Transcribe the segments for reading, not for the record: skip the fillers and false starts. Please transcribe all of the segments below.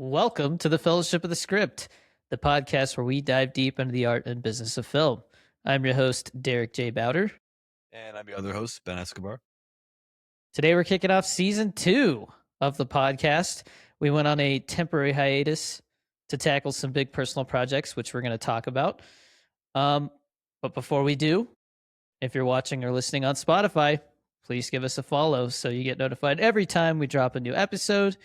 Welcome to the Fellowship of the Script, the podcast where we dive deep into the art and business of film. I'm your host, Derek J. Bowder. And I'm your other host, Ben Escobar. Today we're kicking off season 2 of the podcast. We went on a temporary hiatus to tackle some big personal projects, which we're going to talk about. But before we do, if you're watching or listening on Spotify, please give us a follow so you get notified every time we drop a new episode.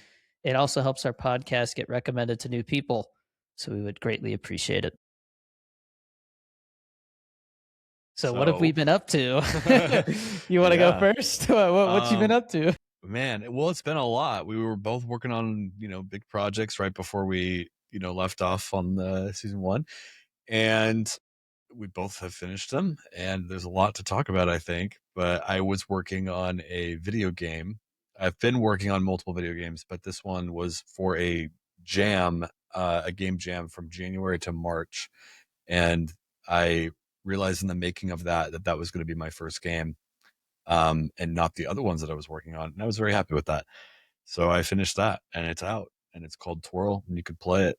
It also helps our podcast get recommended to new people, so we would greatly appreciate it. So what have we been up to? You want to go first? What you been up to? Man, well, it's been a lot. We were both working on, big projects right before we, left off on the season 1. And we both have finished them. And there's a lot to talk about, I think. But I was working on a video game. I've been working on multiple video games, but this one was for a jam, a game jam from January to March. And I realized in the making of that was going to be my first game, and not the other ones that I was working on. And I was very happy with that. So I finished that, and it's out, and it's called T.W.I.R.L, and you could play it.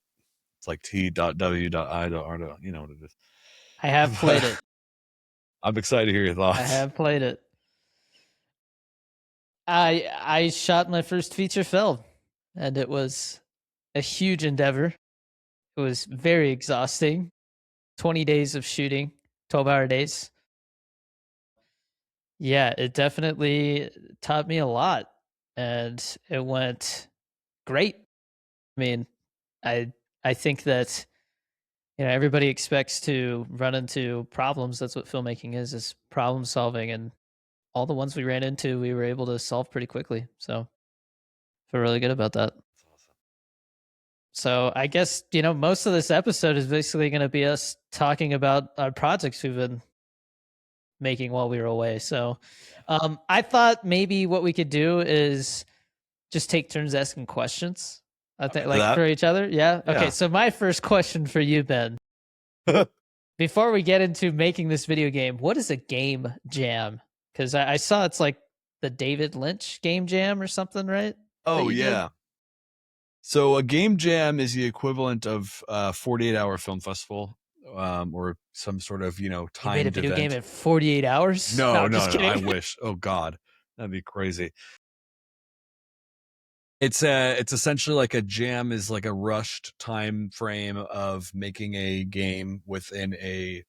It's like T.W.I.R.L, you know what it is. I have played it. I'm excited to hear your thoughts. I have played it. I shot my first feature film, and it was a huge endeavor. It was very exhausting. 20 days of shooting, 12-hour days. Yeah, it definitely taught me a lot, and it went great. I mean, I think that everybody expects to run into problems. That's what filmmaking is problem solving, and all the ones we ran into, we were able to solve pretty quickly. So I feel really good about that. That's awesome. So I guess, most of this episode is basically going to be us talking about our projects we've been making while we were away. So I thought maybe what we could do is just take turns asking questions. I think for each other. Yeah? Okay. So my first question for you, Ben, before we get into making this video game, what is a game jam? Because I saw it's like the David Lynch game jam or something, right? Oh, yeah. Did? So a game jam is the equivalent of a 48-hour film festival, or some sort of, timed you made a video event. Game in 48 hours? No, I wish. Oh God, that'd be crazy. It's essentially like a jam is like a rushed time frame of making a game within a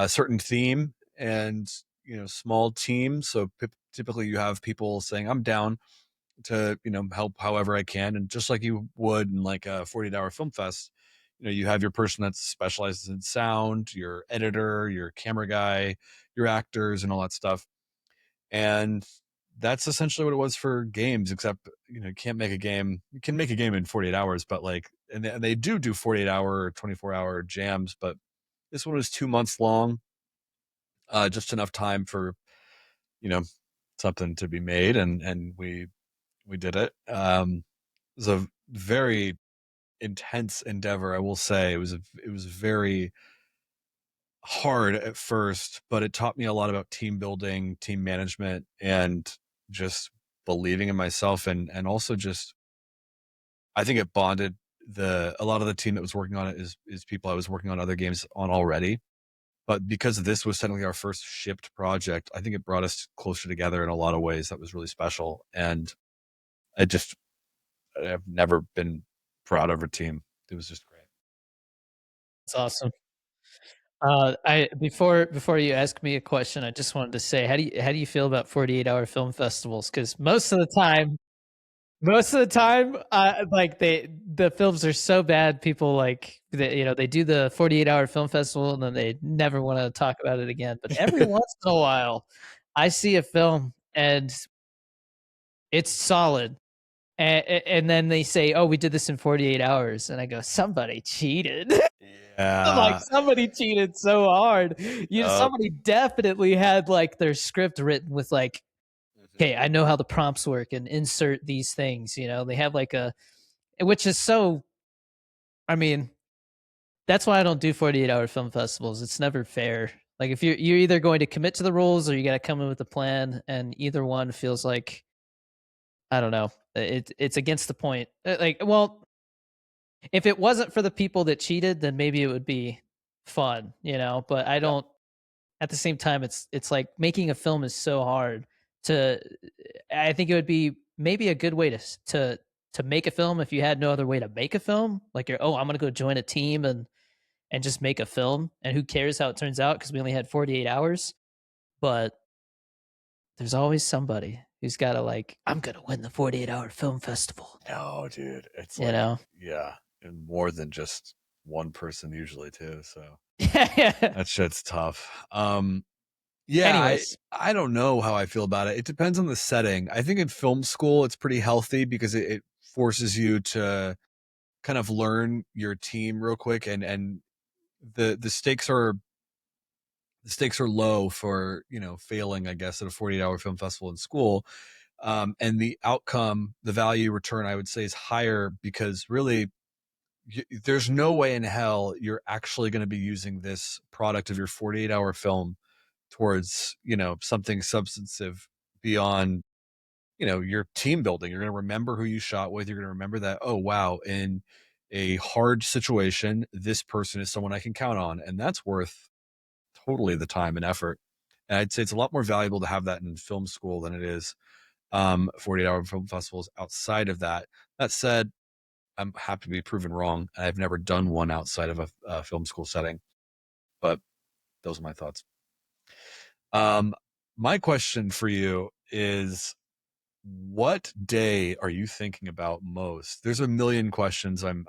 certain theme and, small teams. So typically you have people saying, I'm down to, help however I can. And just like you would in like a 48-hour film fest, you have your person that specializes in sound, your editor, your camera guy, your actors, and all that stuff. And that's essentially what it was for games, except, you can't make a game. You can make a game in 48 hours, but like, and they do 48-hour or 24-hour jams, but this one was 2 months long. Just enough time for, something to be made. And we did it. It was a very intense endeavor. I will say it was very hard at first, but it taught me a lot about team building, team management, and just believing in myself. And also just, I think it bonded a lot of the team that was working on it is people I was working on other games on already. But because this was technically our first shipped project, I think it brought us closer together in a lot of ways. That was really special. And I've never been proud of a team. It was just great. That's awesome. Before you ask me a question, I just wanted to say, how do you feel about 48-hour film festivals? Because most of the time, like the films are so bad, people like they do the 48-hour film festival and then they never want to talk about it again. But every once in a while, I see a film and it's solid. And then they say, "Oh, we did this in 48 hours," and I go, "Somebody cheated." Yeah, I'm like, somebody cheated so hard. Somebody definitely had like their script written with like, "Okay, I know how the prompts work and insert these things." They have like which is so. I mean, that's why I don't do 48-hour film festivals. It's never fair. Like if you're either going to commit to the rules or you got to come in with a plan, and either one feels like, I don't know. It's against the point. Like, well, if it wasn't for the people that cheated, then maybe it would be fun, but I Yeah. don't. At the same time, it's like making a film is so hard to. I think it would be maybe a good way to make a film if you had no other way to make a film. Like you're, oh, I'm gonna go join a team and just make a film, and who cares how it turns out because we only had 48 hours. But there's always somebody who's got to like, I'm gonna win the 48-hour film festival. No, dude. It's You like, know? yeah, and more than just one person usually too. So Yeah. that shit's tough. Yeah, Anyways, I don't know how I feel about it. It depends on the setting. I think in film school it's pretty healthy because it forces you to kind of learn your team real quick, and the stakes are low for, failing, I guess, at a 48-hour film festival in school. And the outcome, the value return, I would say, is higher because really there's no way in hell you're actually going to be using this product of your 48-hour film towards, something substantive beyond, your team building. You're going to remember who you shot with. You're going to remember that, oh, wow, in a hard situation, this person is someone I can count on. And that's worth totally the time and effort. And I'd say it's a lot more valuable to have that in film school than it is 48-hour film festivals outside of that. That said, I'm happy to be proven wrong. I've never done one outside of a film school setting, but those are my thoughts. Um, my question for you is, what day are you thinking about most? There's a million questions I'm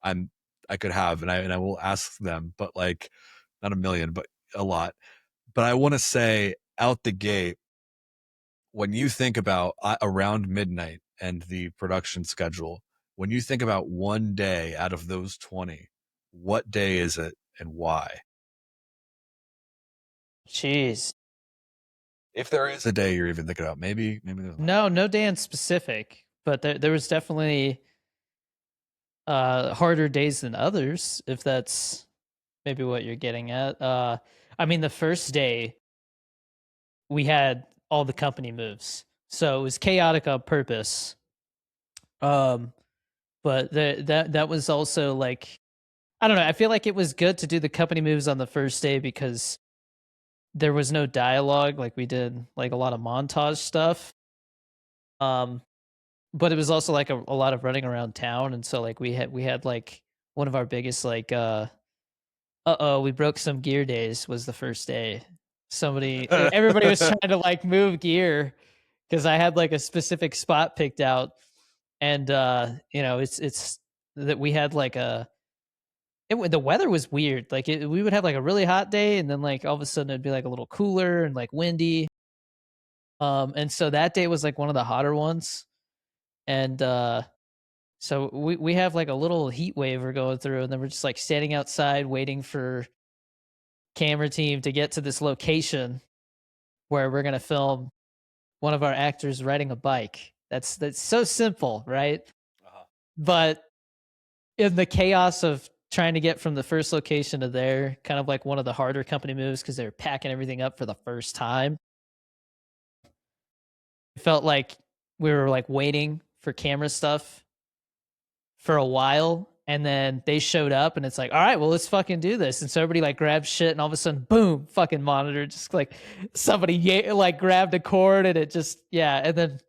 I could have, and I will ask them, but like not a million, but a lot. But I want to say out the gate, when you think about around midnight and the production schedule, when you think about one day out of those 20, what day is it and why? jeez. If there is a day you're even thinking about, maybe there's not. No, no dance specific, but there was definitely harder days than others, if that's maybe what you're getting at. I mean, the first day we had all the company moves, so it was chaotic on purpose. Um, but that was also like, I don't know. I feel like it was good to do the company moves on the first day because there was no dialogue. Like we did like a lot of montage stuff. Um, but it was also like a lot of running around town, and so like we had like one of our biggest like we broke some gear days was the first day. Everybody was trying to like move gear because I had like a specific spot picked out, and it's that we had like the weather was weird. Like we would have like a really hot day, and then like all of a sudden it'd be like a little cooler and like windy. And so that day was like one of the hotter ones, and so we have like a little heat wave we're going through, and then we're just like standing outside waiting for camera team to get to this location where we're gonna film one of our actors riding a bike. That's so simple, right? Uh-huh. But in the chaos of trying to get from the first location to there, kind of like one of the harder company moves because they're packing everything up for the first time. It felt like we were like waiting for camera stuff for a while, and then they showed up and it's like, all right, well, let's fucking do this. And so everybody like grabbed shit, and all of a sudden, boom, fucking monitor, just like somebody like grabbed a cord, and it just, yeah. And then,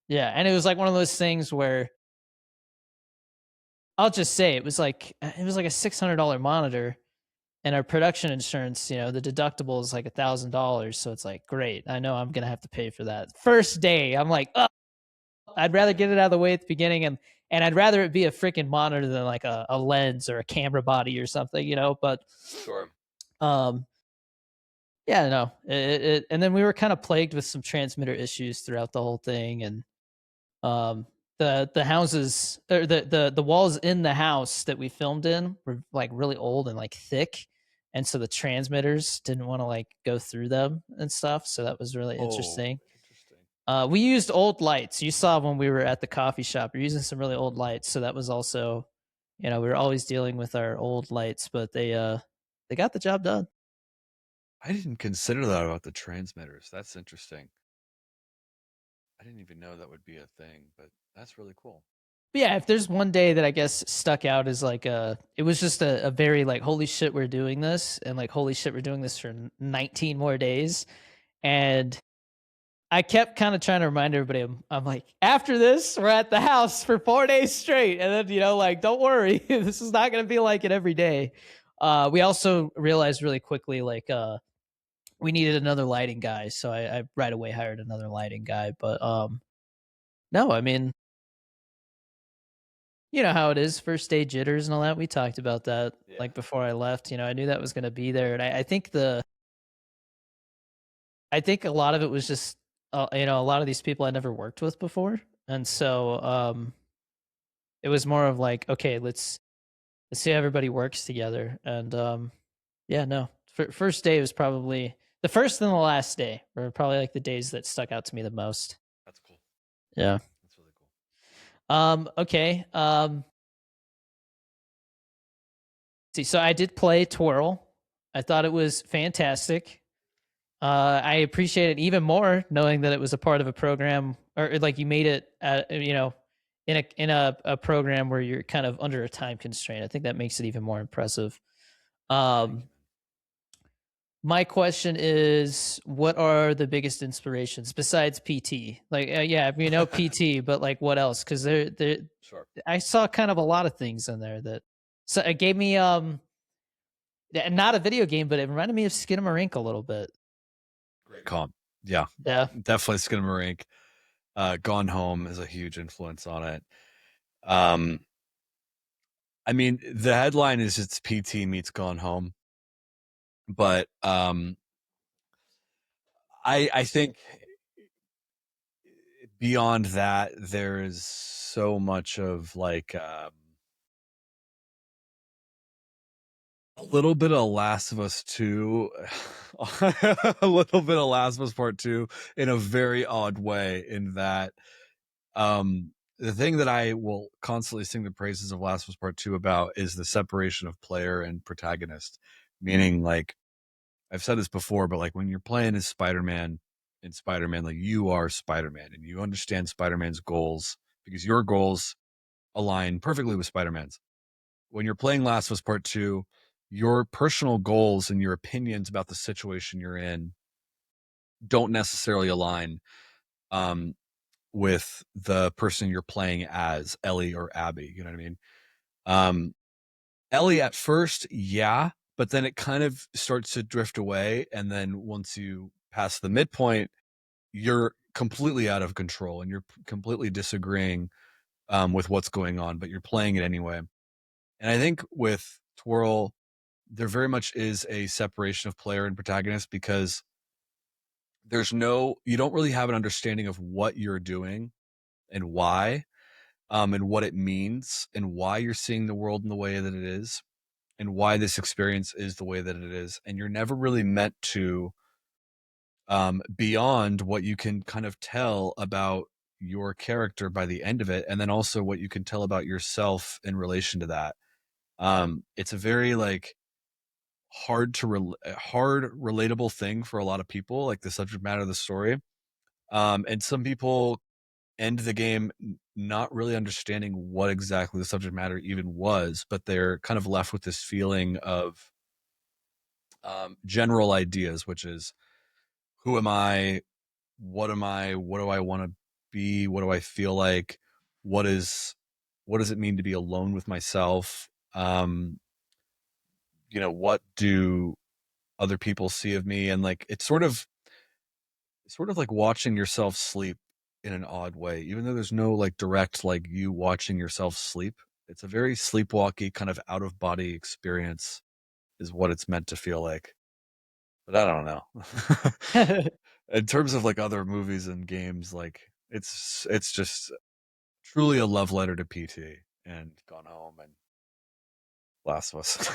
yeah. And it was like one of those things where I'll just say it was like a $600 monitor, and our production insurance, the deductible is like $1,000. So it's like, great. I know I'm going to have to pay for that. First day, I'm like, oh, I'd rather get it out of the way at the beginning, and I'd rather it be a freaking monitor than like a lens or a camera body or something. But Sure. um, yeah, no, and then we were kind of plagued with some transmitter issues throughout the whole thing, and um, the houses or the walls in the house that we filmed in were like really old and like thick, and so the transmitters didn't want to like go through them and stuff. So that was really Oh, interesting. interesting. We used old lights. You saw when we were at the coffee shop. We're using some really old lights, so that was also, we were always dealing with our old lights, but they got the job done. I didn't consider that about the transmitters. That's interesting. I didn't even know that would be a thing, but that's really cool. But yeah, if there's one day that I guess stuck out as like it was just a very like holy shit we're doing this, and like holy shit we're doing this for 19 more days, and I kept kind of trying to remind everybody. I'm like, after this, we're at the house for 4 days straight, and then like, don't worry, this is not gonna be like it every day. We also realized really quickly like we needed another lighting guy, so I right away hired another lighting guy. But no, I mean, you know how it is, first day jitters and all that. We talked about that Yeah. like before I left. I knew that was gonna be there, and I think I think a lot of it was just a lot of these people I never worked with before, and so it was more of like, okay, let's see how everybody works together. And yeah, no, first day was probably the first and the last day were probably like the days that stuck out to me the most. That's cool. Yeah. That's really cool. Okay. See, so I did play Twirl. I thought it was fantastic. I appreciate it even more knowing that it was a part of a program, or like you made it, in a program where you're kind of under a time constraint. I think that makes it even more impressive. Thank Um, you, my question is, what are the biggest inspirations besides PT? Like, yeah, we know man. PT, but like, what else? Because Sure. I saw kind of a lot of things in there that, so it gave me, not a video game, but it reminded me of Skinamarink a little bit. Great comp. Yeah, Yeah. definitely Skinamarink. Gone Home is a huge influence on it. Um, I mean, the headline is it's PT meets Gone Home, but I think beyond that, there is so much of like a little bit of Last of Us 2, a little bit of Last of Us Part 2 in a very odd way, in that the thing that I will constantly sing the praises of Last of Us Part 2 about is the separation of player and protagonist. Meaning, like, I've said this before, but like when you're playing as Spider-Man in Spider-Man, like you are Spider-Man and you understand Spider-Man's goals because your goals align perfectly with Spider-Man's. When you're playing Last of Us Part 2, your personal goals and your opinions about the situation you're in don't necessarily align um, with the person you're playing as, Ellie or Abby. You know what I mean? Um, Ellie at first, yeah, but then it kind of starts to drift away. And then once you pass the midpoint, you're completely out of control and you're completely disagreeing with what's going on, but you're playing it anyway. And I think with Twirl, there very much is a separation of player and protagonist because you don't really have an understanding of what you're doing and why, and what it means and why you're seeing the world in the way that it is and why this experience is the way that it is. And you're never really meant to, beyond what you can kind of tell about your character by the end of it, and then also what you can tell about yourself in relation to that. It's a very like hard relatable thing for a lot of people, like the subject matter of the story. And some people end the game not really understanding what exactly the subject matter even was, but they're kind of left with this feeling of general ideas, which is, who am I? What am I? What do I want to be? What do I feel like? What is what does it mean to be alone with myself? What do other people see of me? And like it's sort of like watching yourself sleep in an odd way, even though there's no like direct like you watching yourself sleep. It's a very sleepwalky kind of out of body experience, is what it's meant to feel like. But I don't know. In terms of like other movies and games, like it's just truly a love letter to PT and Gone Home and Last of Us.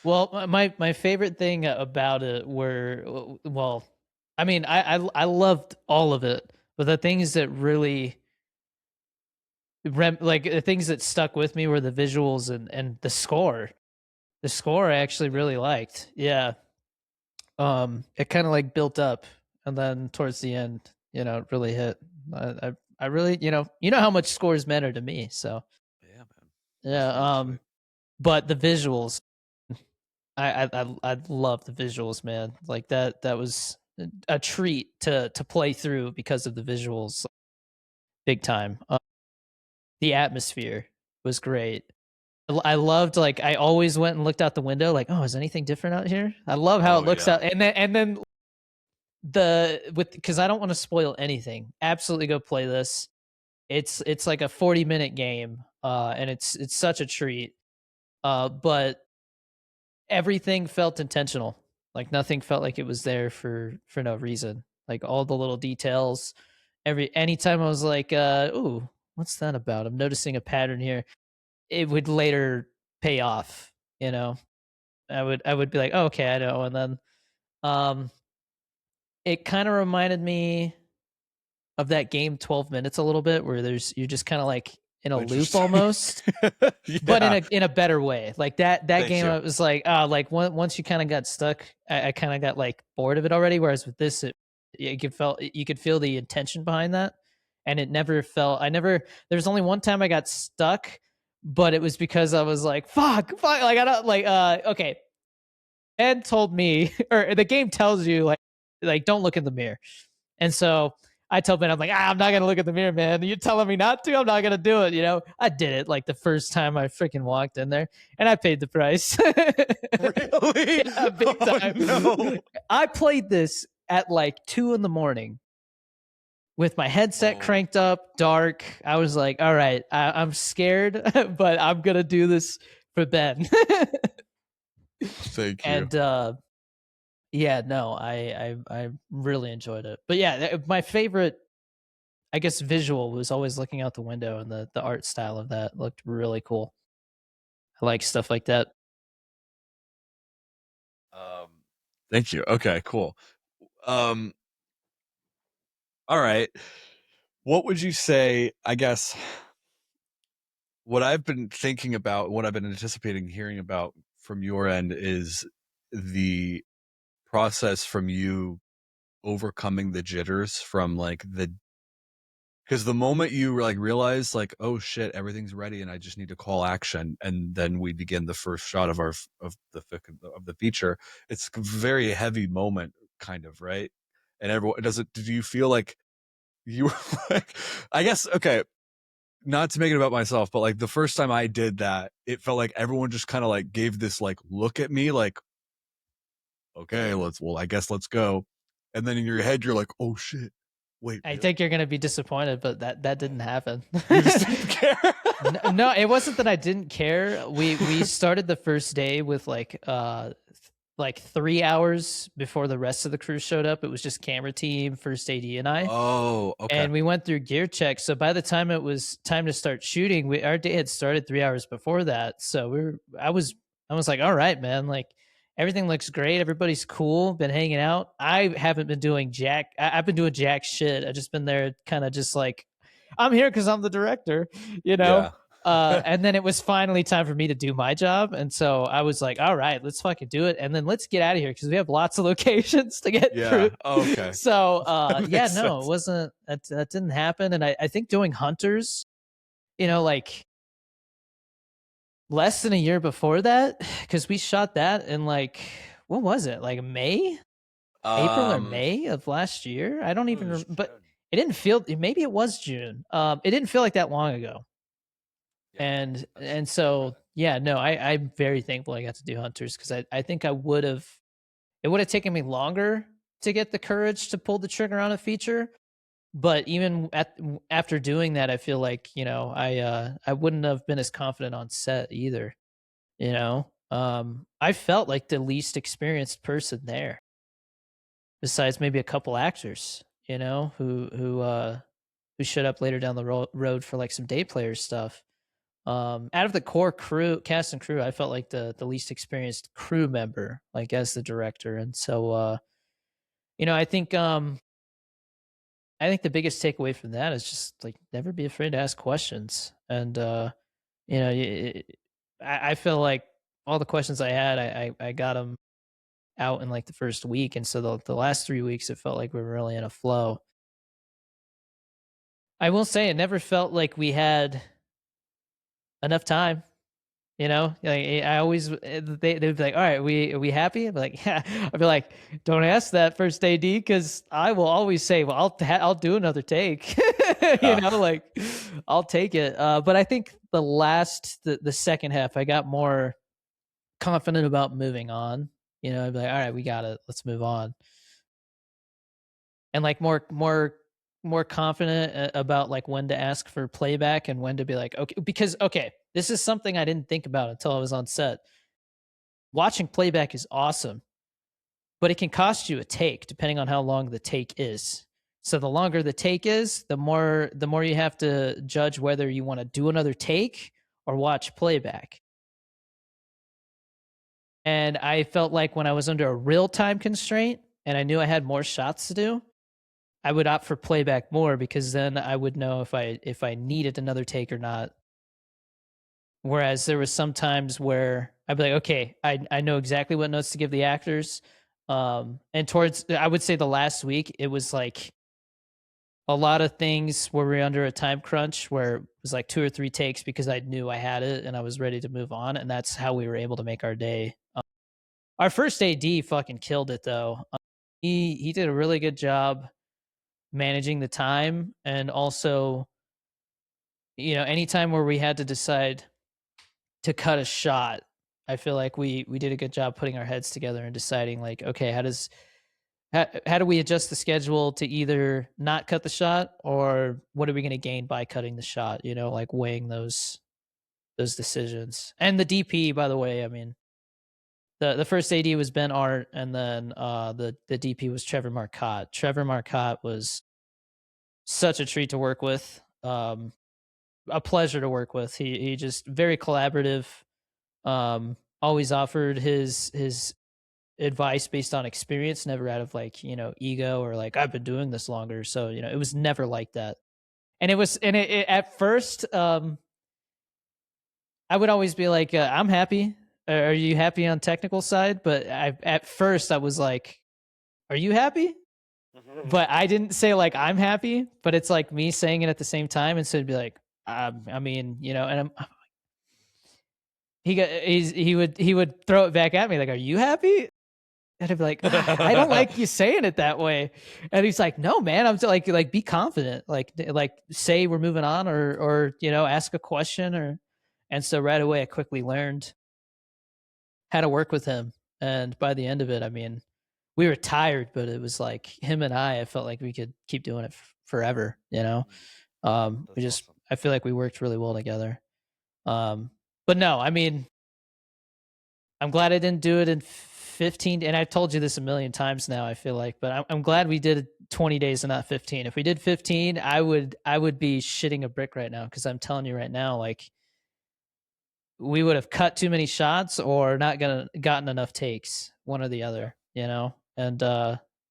Well, my favorite thing about it were, well, I mean, I loved all of it, but the things that really like the things that stuck with me were the visuals and the score. The score I actually really liked. Yeah. It kind of like built up, and then towards the end, it really hit. I really, you know how much scores matter to me. So Yeah, man. yeah. That's really sweet. But the visuals, I love the visuals, man. Like that was a treat to play through because of the visuals, big time. The atmosphere was great. I loved, like, I always went and looked out the window, like, oh, is anything different out here? I love how it Oh looks yeah. out, and then because I don't want to spoil anything. Absolutely, go play this. It's like a 40-minute game, and it's such a treat. But everything felt intentional. Like nothing felt like it was there for no reason. Like all the little details. Anytime I was like, ooh, what's that about? I'm noticing a pattern here. It would later pay off, you know. I would be like, oh, okay, I know. And then um it kind of reminded me of that game 12 minutes a little bit where you're just kind of like in a loop Interesting. almost, but Yeah. in a better way. Like that Thank game, you. I was like, once you kind of got stuck, I kind of got like bored of it already. Whereas with this, you could feel the intention behind that, and it never felt. I never. There's only one time I got stuck, but it was because I was like, fuck. Like I don't like. Okay, Ed told me, or the game tells you like don't look in the mirror, and so I told Ben, I'm like, I'm not gonna look at the mirror, man. You're telling me not to. I'm not gonna do it. I did it like the first time I freaking walked in there, and I paid the price. Really? Yeah, big Oh time. no. I played this at like 2 in the morning with my headset Oh, cranked up, dark. I was like, all right, I'm scared, but I'm gonna do this for Ben. thank you. And yeah, no, I really enjoyed it. But yeah, my favorite, I guess, visual was always looking out the window, and the art style of that looked really cool. I like stuff like that. Um, thank you. Okay, cool. Um, all right. What would you say? I guess what I've been thinking about, what I've been anticipating hearing about from your end is the process from you overcoming the jitters from like the because the moment you like realize like oh shit everything's ready and I just need to call action and then we begin the first shot of our of the feature, it's a very heavy moment kind of, right? And everyone does it. Did you feel like you were like, I guess, okay, not to make it about myself, but like the first time I did that, it felt like everyone just kind of like gave this like look at me like, okay, well, I guess let's go. And then in your head, you're like, oh shit, wait, I really? think you're gonna be disappointed, but that didn't happen. You just didn't care. No, it wasn't that I didn't care. We started the first day with like 3 hours before the rest of the crew showed up. It was just camera team, first AD, and I. Oh, okay. And we went through gear checks. So by the time it was time to start shooting, our day had started 3 hours before that. So I was like, all right, man, like everything looks great. Everybody's cool. Been hanging out. I haven't been doing jack. I've been doing jack shit. I just been there, kind of just like, I'm here because I'm the director, you know. Yeah. And then it was finally time for me to do my job, and so I was like, "All right, let's fucking do it, and then let's get out of here because we have lots of locations to get through." Yeah. Oh, okay. So, That yeah, makes no, it sense. wasn't. That didn't happen, and I think doing hunters, like less than a year before that, because we shot that in like what was it, like May, April or Um, May of last year? I don't it even, was but June. it didn't feel. Maybe it was June. It didn't feel like that long ago. Yeah, no, that's And good, man. so yeah, no, I'm very thankful I got to do hunters because I think I would have, it would have taken me longer to get the courage to pull the trigger on a feature. But even after doing that, I feel like I wouldn't have been as confident on set either. I felt like the least experienced person there, besides maybe a couple actors, who showed up later down the road for like some day player stuff. Out of the core cast and crew, I felt like the least experienced crew member, like as the director. And so I think the biggest takeaway from that is just like never be afraid to ask questions. And you know, y- I feel like all the questions I had, I got them out in like the first week, and so the last 3 weeks, it felt like we were really in a flow. I will say it never felt like we had enough time. You know, like I always they'd be like, "All right, we are we happy?" I'd be like, "Yeah." I'd be like, "Don't ask that first AD because I will always say, well, I'll do another take." You Yeah. know, like I'll take it. But I think the second half, I got more confident about moving on. You know, I'd be like, "All right, we got it. Let's move on." And like more confident about like when to ask for playback and when to be like, okay, because okay, this is something I didn't think about until I was on set. Watching playback is awesome, but it can cost you a take depending on how long the take is. So the longer the take is, the more you have to judge whether you want to do another take or watch playback. And I felt like when I was under a real time constraint and I knew I had more shots to do, I would opt for playback more because then I would know if I needed another take or not. Whereas there was some times where I'd be like, okay, I know exactly what notes to give the actors. And towards I would say the last week, it was like a lot of things where we were under a time crunch where it was like 2 or 3 takes because I knew I had it and I was ready to move on. And that's how we were able to make our day. Our first AD fucking killed it though. He did a really good job managing the time and also, you know, anytime where we had to decide to cut a shot, I feel like we did a good job putting our heads together and deciding like, okay, how do we adjust the schedule to either not cut the shot or what are we going to gain by cutting the shot? You know, like weighing those decisions. And the DP, by the way, I mean, the first AD was Ben Art, and then the DP was Trevor Marcotte. Trevor Marcotte was such a treat to work with. A pleasure to work with. He just very collaborative. Always offered his advice based on experience, never out of like, you know, ego or like I've been doing this longer. So, you know, it was never like that. And it at first, I would always be like, I'm happy. Are you happy on technical side? But at first I was like, are you happy? But I didn't say like I'm happy, but it's like me saying it at the same time. And so it'd be like, I mean, you know, and he would throw it back at me like, "Are you happy?" And I'd be like, "Ah, I don't like you saying it that way." And he's like, "No, man, I'm like be confident, like say we're moving on, or you know, ask a question or." And so right away, I quickly learned how to work with him. And by the end of it, I mean, we were tired, but it was like him and I felt like we could keep doing it forever. You know, we That's just awesome. I feel like we worked really well together. Um, but no, I mean, I'm glad I didn't do it in 15. And I've told you this a million times now, I feel like, but I'm glad we did 20 days and not 15. If we did 15, I would be shitting a brick right now because I'm telling you right now, like we would have cut too many shots or not gonna gotten enough takes, one or the Yeah. other, you know. And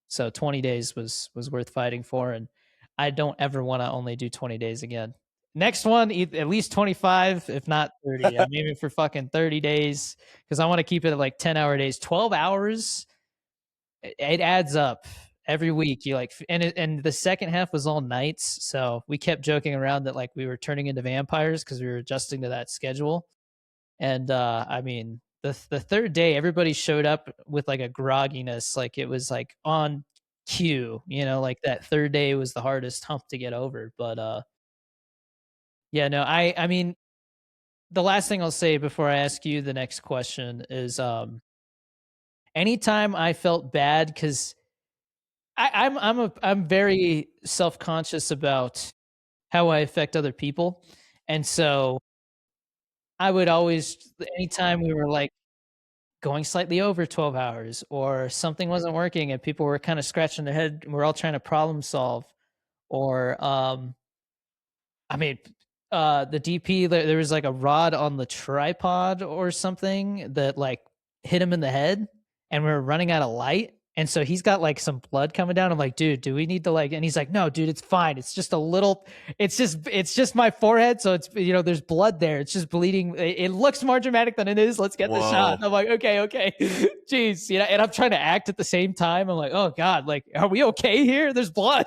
so 20 days was worth fighting for, and I don't ever want to only do 20 days again. Next one, at least 25, if not 30. I'm aiming for fucking 30 days because I want to keep it at like 10-hour days. 12 hours, it adds up every week. You like, and the second half was all nights, so we kept joking around that like we were turning into vampires because we were adjusting to that schedule. And I mean, the third day, everybody showed up with like a grogginess, like it was like on cue, you know, like that third day was the hardest hump to get over. But yeah, no, I mean, the last thing I'll say before I ask you the next question is anytime I felt bad because I'm very self conscious about how I affect other people, and so I would always anytime we were like going slightly over 12 hours or something wasn't working and people were kind of scratching their head, we're all trying to problem solve, or I mean, the DP, there was like a rod on the tripod or something that like hit him in the head, and we were running out of light. And so he's got like some blood coming down. I'm like, dude, do we need to like? And he's like, no, dude, it's fine. It's just a little. It's just my forehead. So it's you know, there's blood there. It's just bleeding. It looks more dramatic than it is. Let's get the shot. Whoa. And I'm like, okay, okay, jeez, you know. And I'm trying to act at the same time. I'm like, oh god, like, are we okay here? There's blood.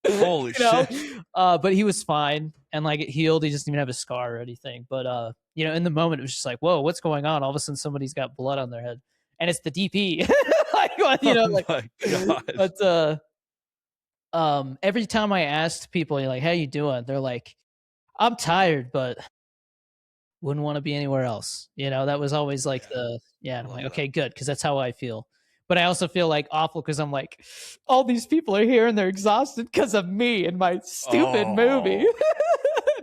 Holy you know. shit. But he was fine and like it healed. He just didn't even have a scar or anything. But you know, in the moment, it was just like, whoa, what's going on? All of a sudden, somebody's got blood on their head, and it's the DP. Like, you know, Oh like, my god. but every time I asked people, you're like, how you doing? They're like, I'm tired, but wouldn't want to be anywhere else. You know, that was always like Yeah. the yeah. I And I'm love like, that. okay, good, because that's how I feel. But I also feel like awful because I'm like, all these people are here and they're exhausted because of me and my stupid movie. Oh,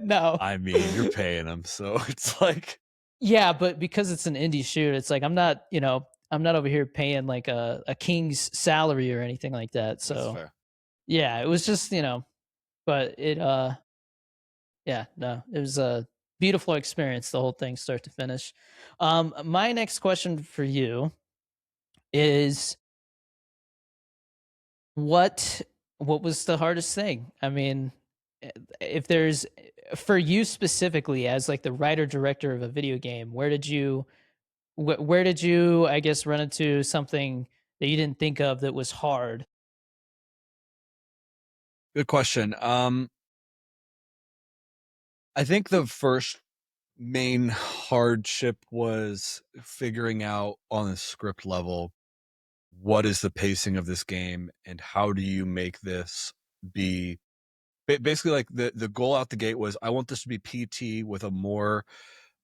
No. I mean, you're paying them, so it's like Yeah, but because it's an indie shoot, it's like I'm not, you know, I'm not over here paying like a king's salary or anything like that. that's So fair. yeah, it was just, you know, but it yeah, no, it was a beautiful experience, the whole thing start to finish. My next question for you is what what was the hardest thing? I mean, eh, if there's for you specifically as like the writer director of a video game, where did you I guess run into something that you didn't think of that was hard? Good question. I think the first main hardship was figuring out on a script level what is the pacing of this game and how do you make this be basically like the goal out the gate was I want this to be PT with a more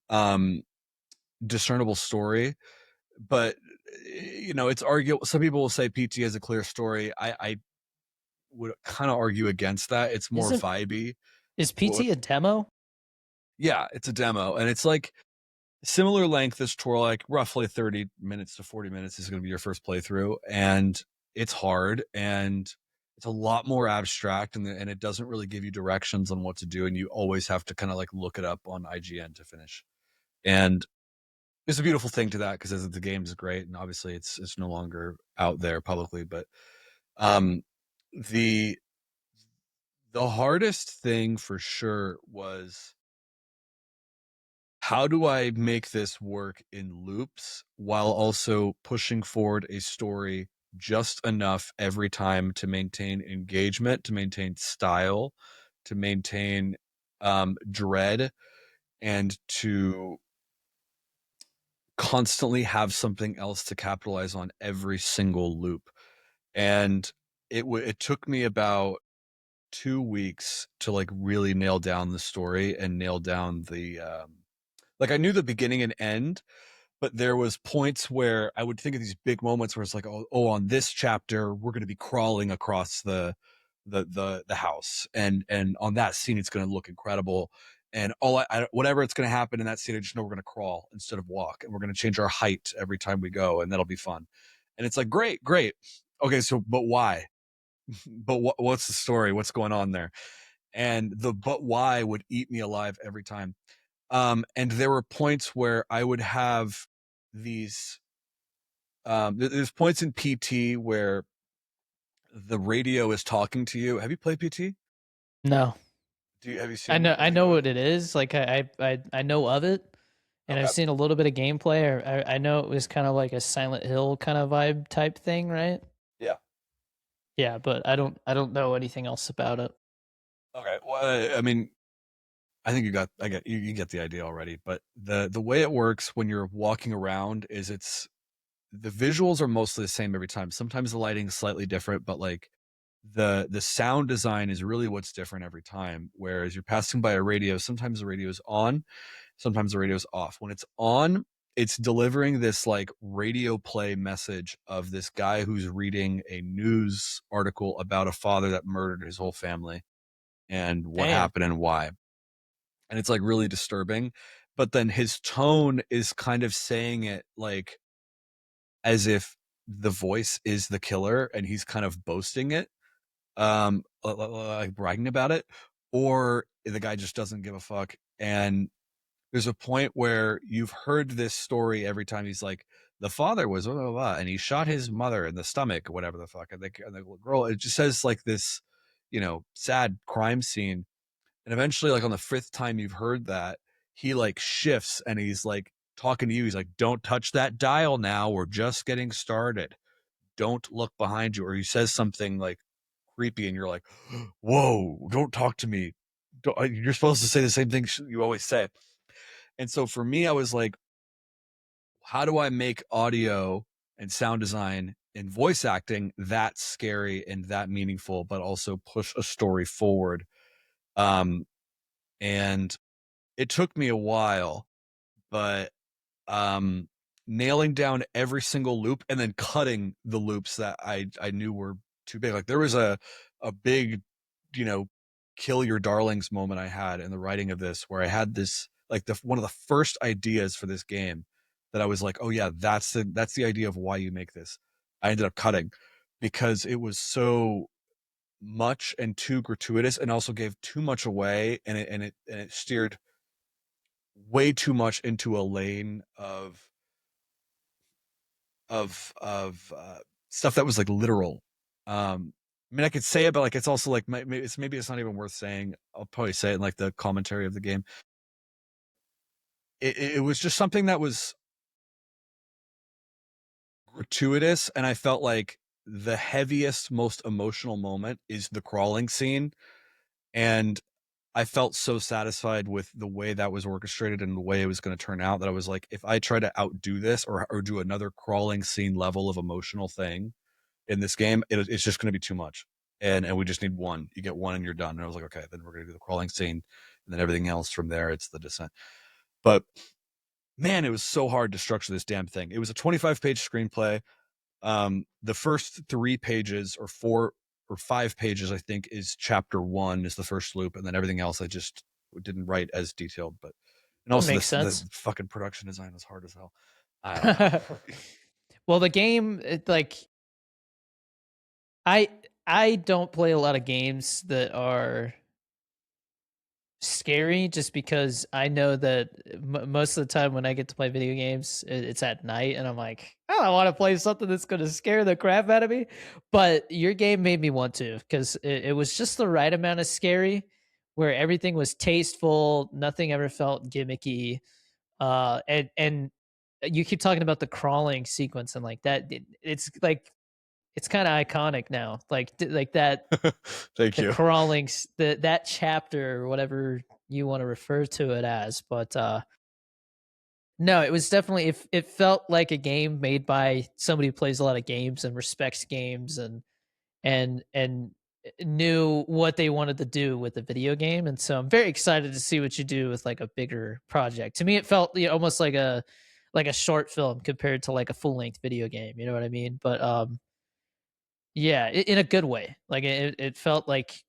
um discernible story, but you know it's arguable. Some people will say PT has a clear story. I would kind of argue against that. It's more Isn't vibey. is What? PT a demo? Yeah, it's a demo, and it's like similar length as Tor, like roughly 30 minutes to 40 minutes is going to be your first playthrough, and it's hard and it's a lot more abstract, and it doesn't really give you directions on what to do, and you always have to kind of like look it up on IGN to finish. And there's a beautiful thing to that because as the game is great, and obviously it's no longer out there publicly, but um, the the hardest thing for sure was how do I make this work in loops while also pushing forward a story just enough every time to maintain engagement, to maintain style, to maintain dread, and to constantly have something else to capitalize on every single loop. And it took me about 2 weeks to like really nail down the story and nail down the like I knew the beginning and end, but there was points where I would think of these big moments where it's like, oh, on this chapter we're going to be crawling across the house, and on that scene it's going to look incredible, and whatever it's going to happen in that scene, I just know we're going to crawl instead of walk, and we're going to change our height every time we go, and that'll be fun. And it's like, great, okay, so but why? But what's the story? What's going on there? And the but why would eat me alive every time. And there were points where I would have these there's points in PT where the radio is talking to you. Have you played PT? No. Have you I seen know anything about it? what it is. Like I know of it, and I've Okay. seen a little bit of gameplay. Or I know it was kind of like a Silent Hill kind of vibe type thing, right? Yeah. Yeah, but I don't know anything else about it. Okay. Well, I mean, I think I get you get the idea already, but the way it works when you're walking around is it's the visuals are mostly the same every time. Sometimes the lighting's slightly different, but like the sound design is really what's different every time. Whereas you're passing by a radio, sometimes the radio is on, sometimes the radio is off. When it's on, it's delivering this like radio play message of this guy who's reading a news article about a father that murdered his whole family and what Damn. happened and why. And it's like really disturbing. But then his tone is kind of saying it like as if the voice is the killer and he's kind of boasting it, like bragging about it, or the guy just doesn't give a fuck. And there's a point where you've heard this story every time he's like, the father was blah, blah, blah, and he shot his mother in the stomach, or whatever the fuck. And the girl, it just says like this, sad crime scene. And eventually, like on the fifth time you've heard that, he like shifts and he's like talking to you. He's like, don't touch that dial now. We're just getting started. Don't look behind you. Or he says something like creepy, and you're like, "Whoa, don't talk to me. You're supposed to say the same thing you always say." And so for me, I was like, how do I make audio and sound design and voice acting that scary and that meaningful, but also push a story forward? Um, and it took me a while, but um, nailing down every single loop and then cutting the loops that I knew were too big. Like there was a big, you know, kill your darlings moment I had in the writing of this, where I had this like the one of the first ideas for this game that I was like, oh yeah, that's the idea of why you make this. I ended up cutting because it was so much and too gratuitous, and also gave too much away, and it steered way too much into a lane of stuff that was like literal. I mean, I could say it, but like it's also like maybe it's not even worth saying. I'll probably say it in like the commentary of the game. It was just something that was gratuitous, and I felt like the heaviest, most emotional moment is the crawling scene, and I felt so satisfied with the way that was orchestrated and the way it was going to turn out, that I was like, if I try to outdo this, or do another crawling scene level of emotional thing in this game, it's just going to be too much. And we just need one. You get one and you're done. And I was like, okay, then we're going to do the crawling scene, and then everything else from there, it's the descent. But man, it was so hard to structure this damn thing. It was a 25-page screenplay. The first 3 pages, or 4 or 5 pages, I think, is chapter one, is the first loop, and then everything else I just didn't write as detailed. But and That also makes the sense. fucking production design was hard as hell. I don't know. Well, the game, like I I don't play a lot of games that are scary, just because I know that most of the time when I get to play video games, it's at night, and I'm like, I don't want to play something that's going to scare the crap out of me. But your game made me want to, because it was just the right amount of scary, where everything was tasteful, nothing ever felt gimmicky. And you keep talking about the crawling sequence, and like that, it's like it's kind of iconic now, like that, Thank the you. crawling that chapter, or whatever you want to refer to it as. But no, it was definitely, it felt like a game made by somebody who plays a lot of games and respects games, and knew what they wanted to do with the video game. And so I'm very excited to see what you do with like a bigger project. To me, it felt, almost like a short film compared to like a full length video game, you know what I mean? But yeah, in a good way. Like it felt like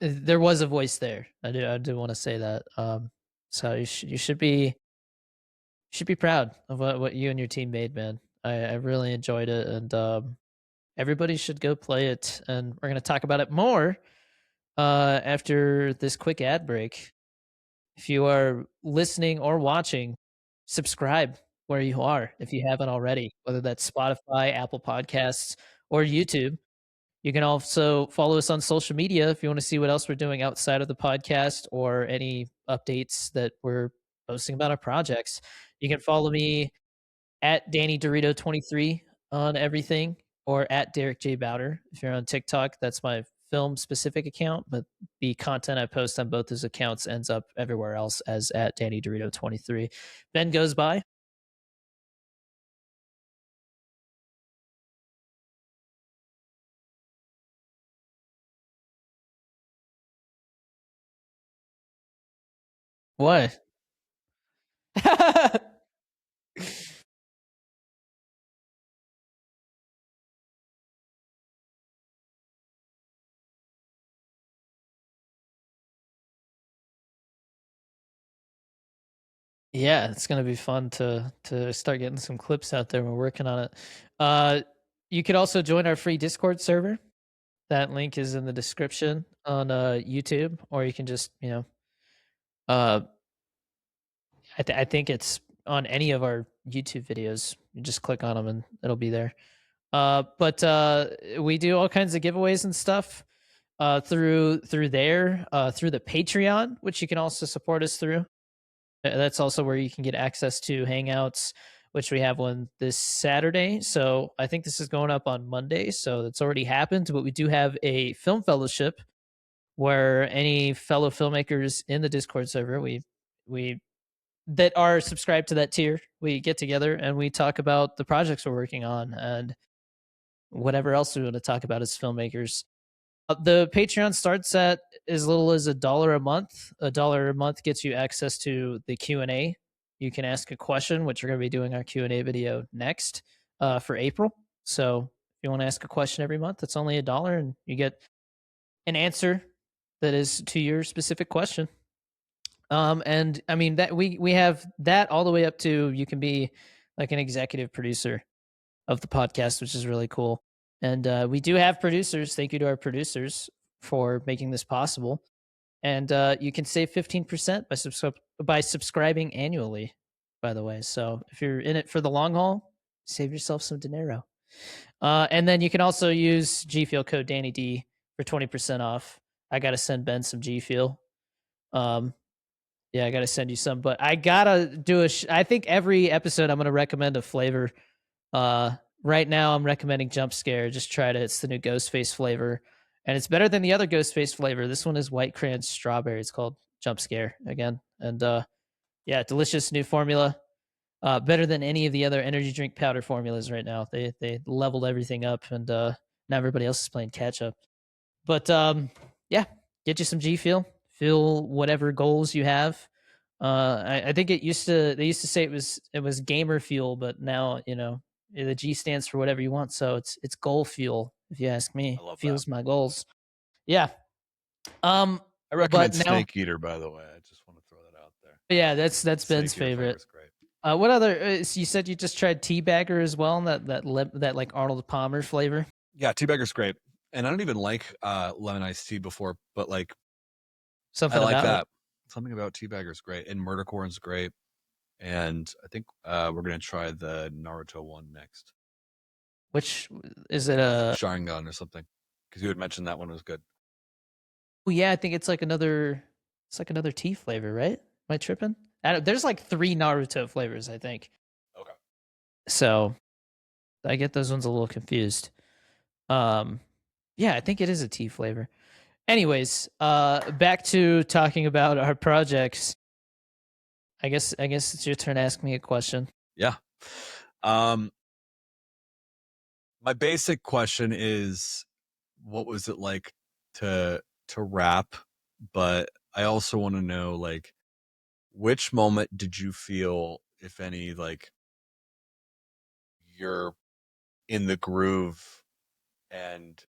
there was a voice there. I do want to say that. So you should be proud of what you and your team made, man. I really enjoyed it, and everybody should go play it. And we're gonna talk about it more after this quick ad break. If you are listening or watching, subscribe where you are if you haven't already, whether that's Spotify, Apple Podcasts, or YouTube. You can also follow us on social media if you want to see what else we're doing outside of the podcast, or any updates that we're posting about our projects. You can follow me at Danny Dorito 23 on everything, or at Derek J. Bowder. If you're on TikTok, that's my film specific account, but the content I post on both those accounts ends up everywhere else as at Danny Dorito 23. Ben goes by. What? Yeah, it's gonna be fun to start getting some clips out there. We're working on it. Uh, you could also join our free Discord server. That link is in the description on YouTube, or you can just, uh, I think it's on any of our YouTube videos. You just click on them and it'll be there. But we do all kinds of giveaways and stuff through there, through the Patreon, which you can also support us through. That's also where you can get access to Hangouts, which we have one this Saturday. So I think this is going up on Monday. So it's already happened, but we do have a film fellowship where any fellow filmmakers in the Discord server, we that are subscribed to that tier, we get together and we talk about the projects we're working on and whatever else we want to talk about as filmmakers. The Patreon starts at as little as $1 a month. $1 a month gets you access to the Q&A. You can ask a question, which we're going to be doing our Q&A video next for April. So if you want to ask a question every month, it's only $1 and you get an answer that is to your specific question. And I mean that we have that all the way up to you can be like an executive producer of the podcast, which is really cool. And we do have producers. Thank you to our producers for making this possible. And you can save 15% by subscribing annually, by the way. So if you're in it for the long haul, save yourself some dinero. And then you can also use G Fuel code Danny D for 20% off. I got to send Ben some G Fuel. Yeah, I got to send you some, but I got to do I think every episode I'm going to recommend a flavor. Right now I'm recommending Jump Scare. Just try it. It's the new Ghostface flavor, and it's better than the other Ghostface flavor. This one is white crayon strawberry. It's called Jump Scare again, and yeah, delicious new formula. Better than any of the other energy drink powder formulas right now. They leveled everything up, and now everybody else is playing catch up. But yeah, get you some G Fuel. Feel whatever goals you have. I think they used to say it was gamer fuel, but now the G stands for whatever you want. So it's goal fuel, if you ask I me. love that. Fuels my goals. Yeah. Um, I recommend but now, Snake Eater, by the way. I just want to throw that out there. yeah, that's Ben's Snake Eater flavor favorite. is great. What other? You said you just tried Teabagger as well, and that like Arnold Palmer flavor. Yeah, T.W.I.R.L's great. And I don't even like lemon iced tea before, but like I Something like about it. that. Something about T.W.I.R.L is great. And Murder Corn's great. And I think we're gonna try the Naruto one next. Which is it? Sharingan or something. Because you had mentioned that one was good. Oh yeah, I think it's like another. It's like another tea flavor, right? Am I tripping? There's like 3 Naruto flavors, I think. Okay. So I get those ones a little confused. Um, yeah, I think it is a tea flavor. Anyways, back to talking about our projects. I guess it's your turn to ask me a question. Yeah. My basic question is, what was it like to rap? But I also want to know, like, which moment did you feel, if any, like you're in the groove and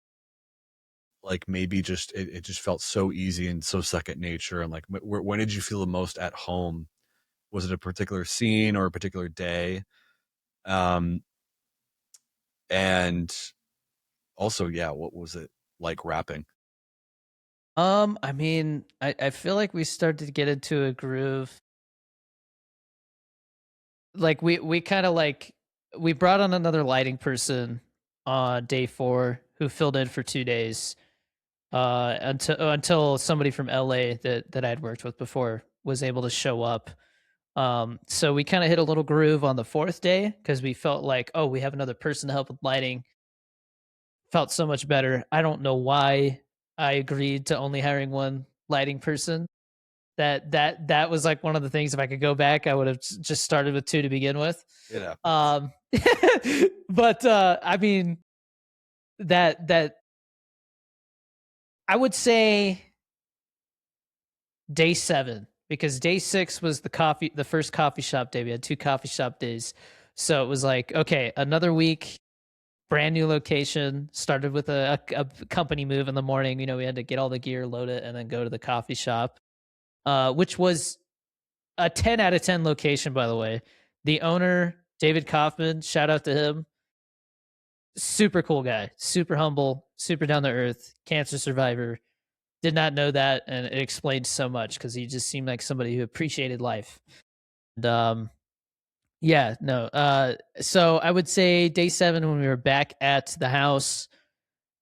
like maybe just it just felt so easy and so second nature, and like when did you feel the most at home? Was it a particular scene or a particular day? Um, and also, yeah, what was it like rapping? I mean, I feel like we started to get into a groove. Like we kind of like we brought on another lighting person on day 4 who filled in for 2 days. Until somebody from LA that I'd worked with before was able to show up. So we kind of hit a little groove on the 4th day because we felt like, oh, we have another person to help with lighting. Felt so much better. I don't know why I agreed to only hiring one lighting person. That was like one of the things. If I could go back, I would have just started with 2 to begin with. It happens. But I mean that I would say day 7, because day 6 was the first coffee shop day. We had 2 coffee shop days. So it was like, okay, another week, brand new location, started with a company move in the morning. We had to get all the gear, load it, and then go to the coffee shop, which was a 10 out of 10 location, by the way. The owner, David Kaufman, shout out to him. Super cool guy, super humble, super down to earth, cancer survivor. Did not know that, and it explained so much because he just seemed like somebody who appreciated life. And yeah, no. So I would say day 7 when we were back at the house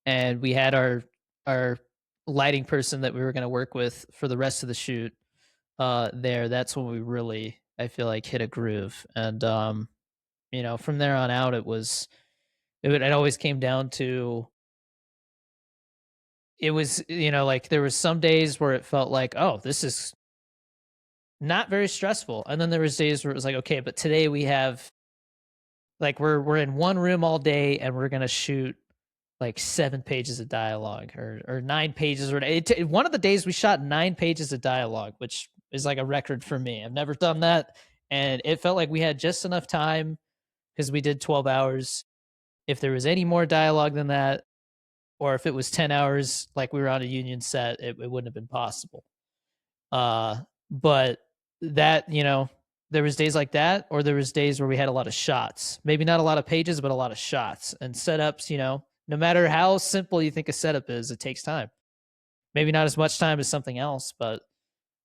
and we had our lighting person that we were going to work with for the rest of the shoot. That's when we really, I feel like, hit a groove. And from there on out, it always came down to it was, like there was some days where it felt like, oh, this is not very stressful. And then there was days where it was like, okay, but today we have like we're in one room all day and we're gonna shoot like 7 pages of dialogue or 9 pages or one of the days we shot 9 pages of dialogue, which is like a record for me. I've never done that. And it felt like we had just enough time because we did 12 hours. If there was any more dialogue than that, or if it was 10 hours like we were on a union set, it wouldn't have been possible. But that, there was days like that, or there was days where we had a lot of shots. Maybe not a lot of pages, but a lot of shots and setups. No matter how simple you think a setup is, it takes time. Maybe not as much time as something else, but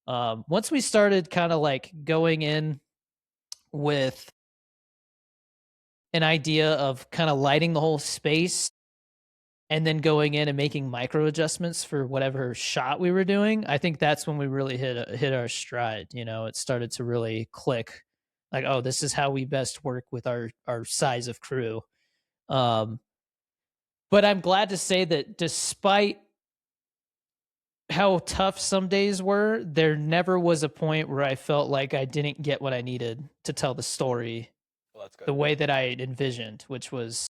once we started kind of like going in with an idea of kind of lighting the whole space and then going in and making micro adjustments for whatever shot we were doing, I think that's when we really hit our stride. It started to really click, like, oh, this is how we best work with our size of crew. Um, but I'm glad to say that despite how tough some days were, there never was a point where I felt like I didn't get what I needed to tell the story Well, that's good. the way that I envisioned, which was,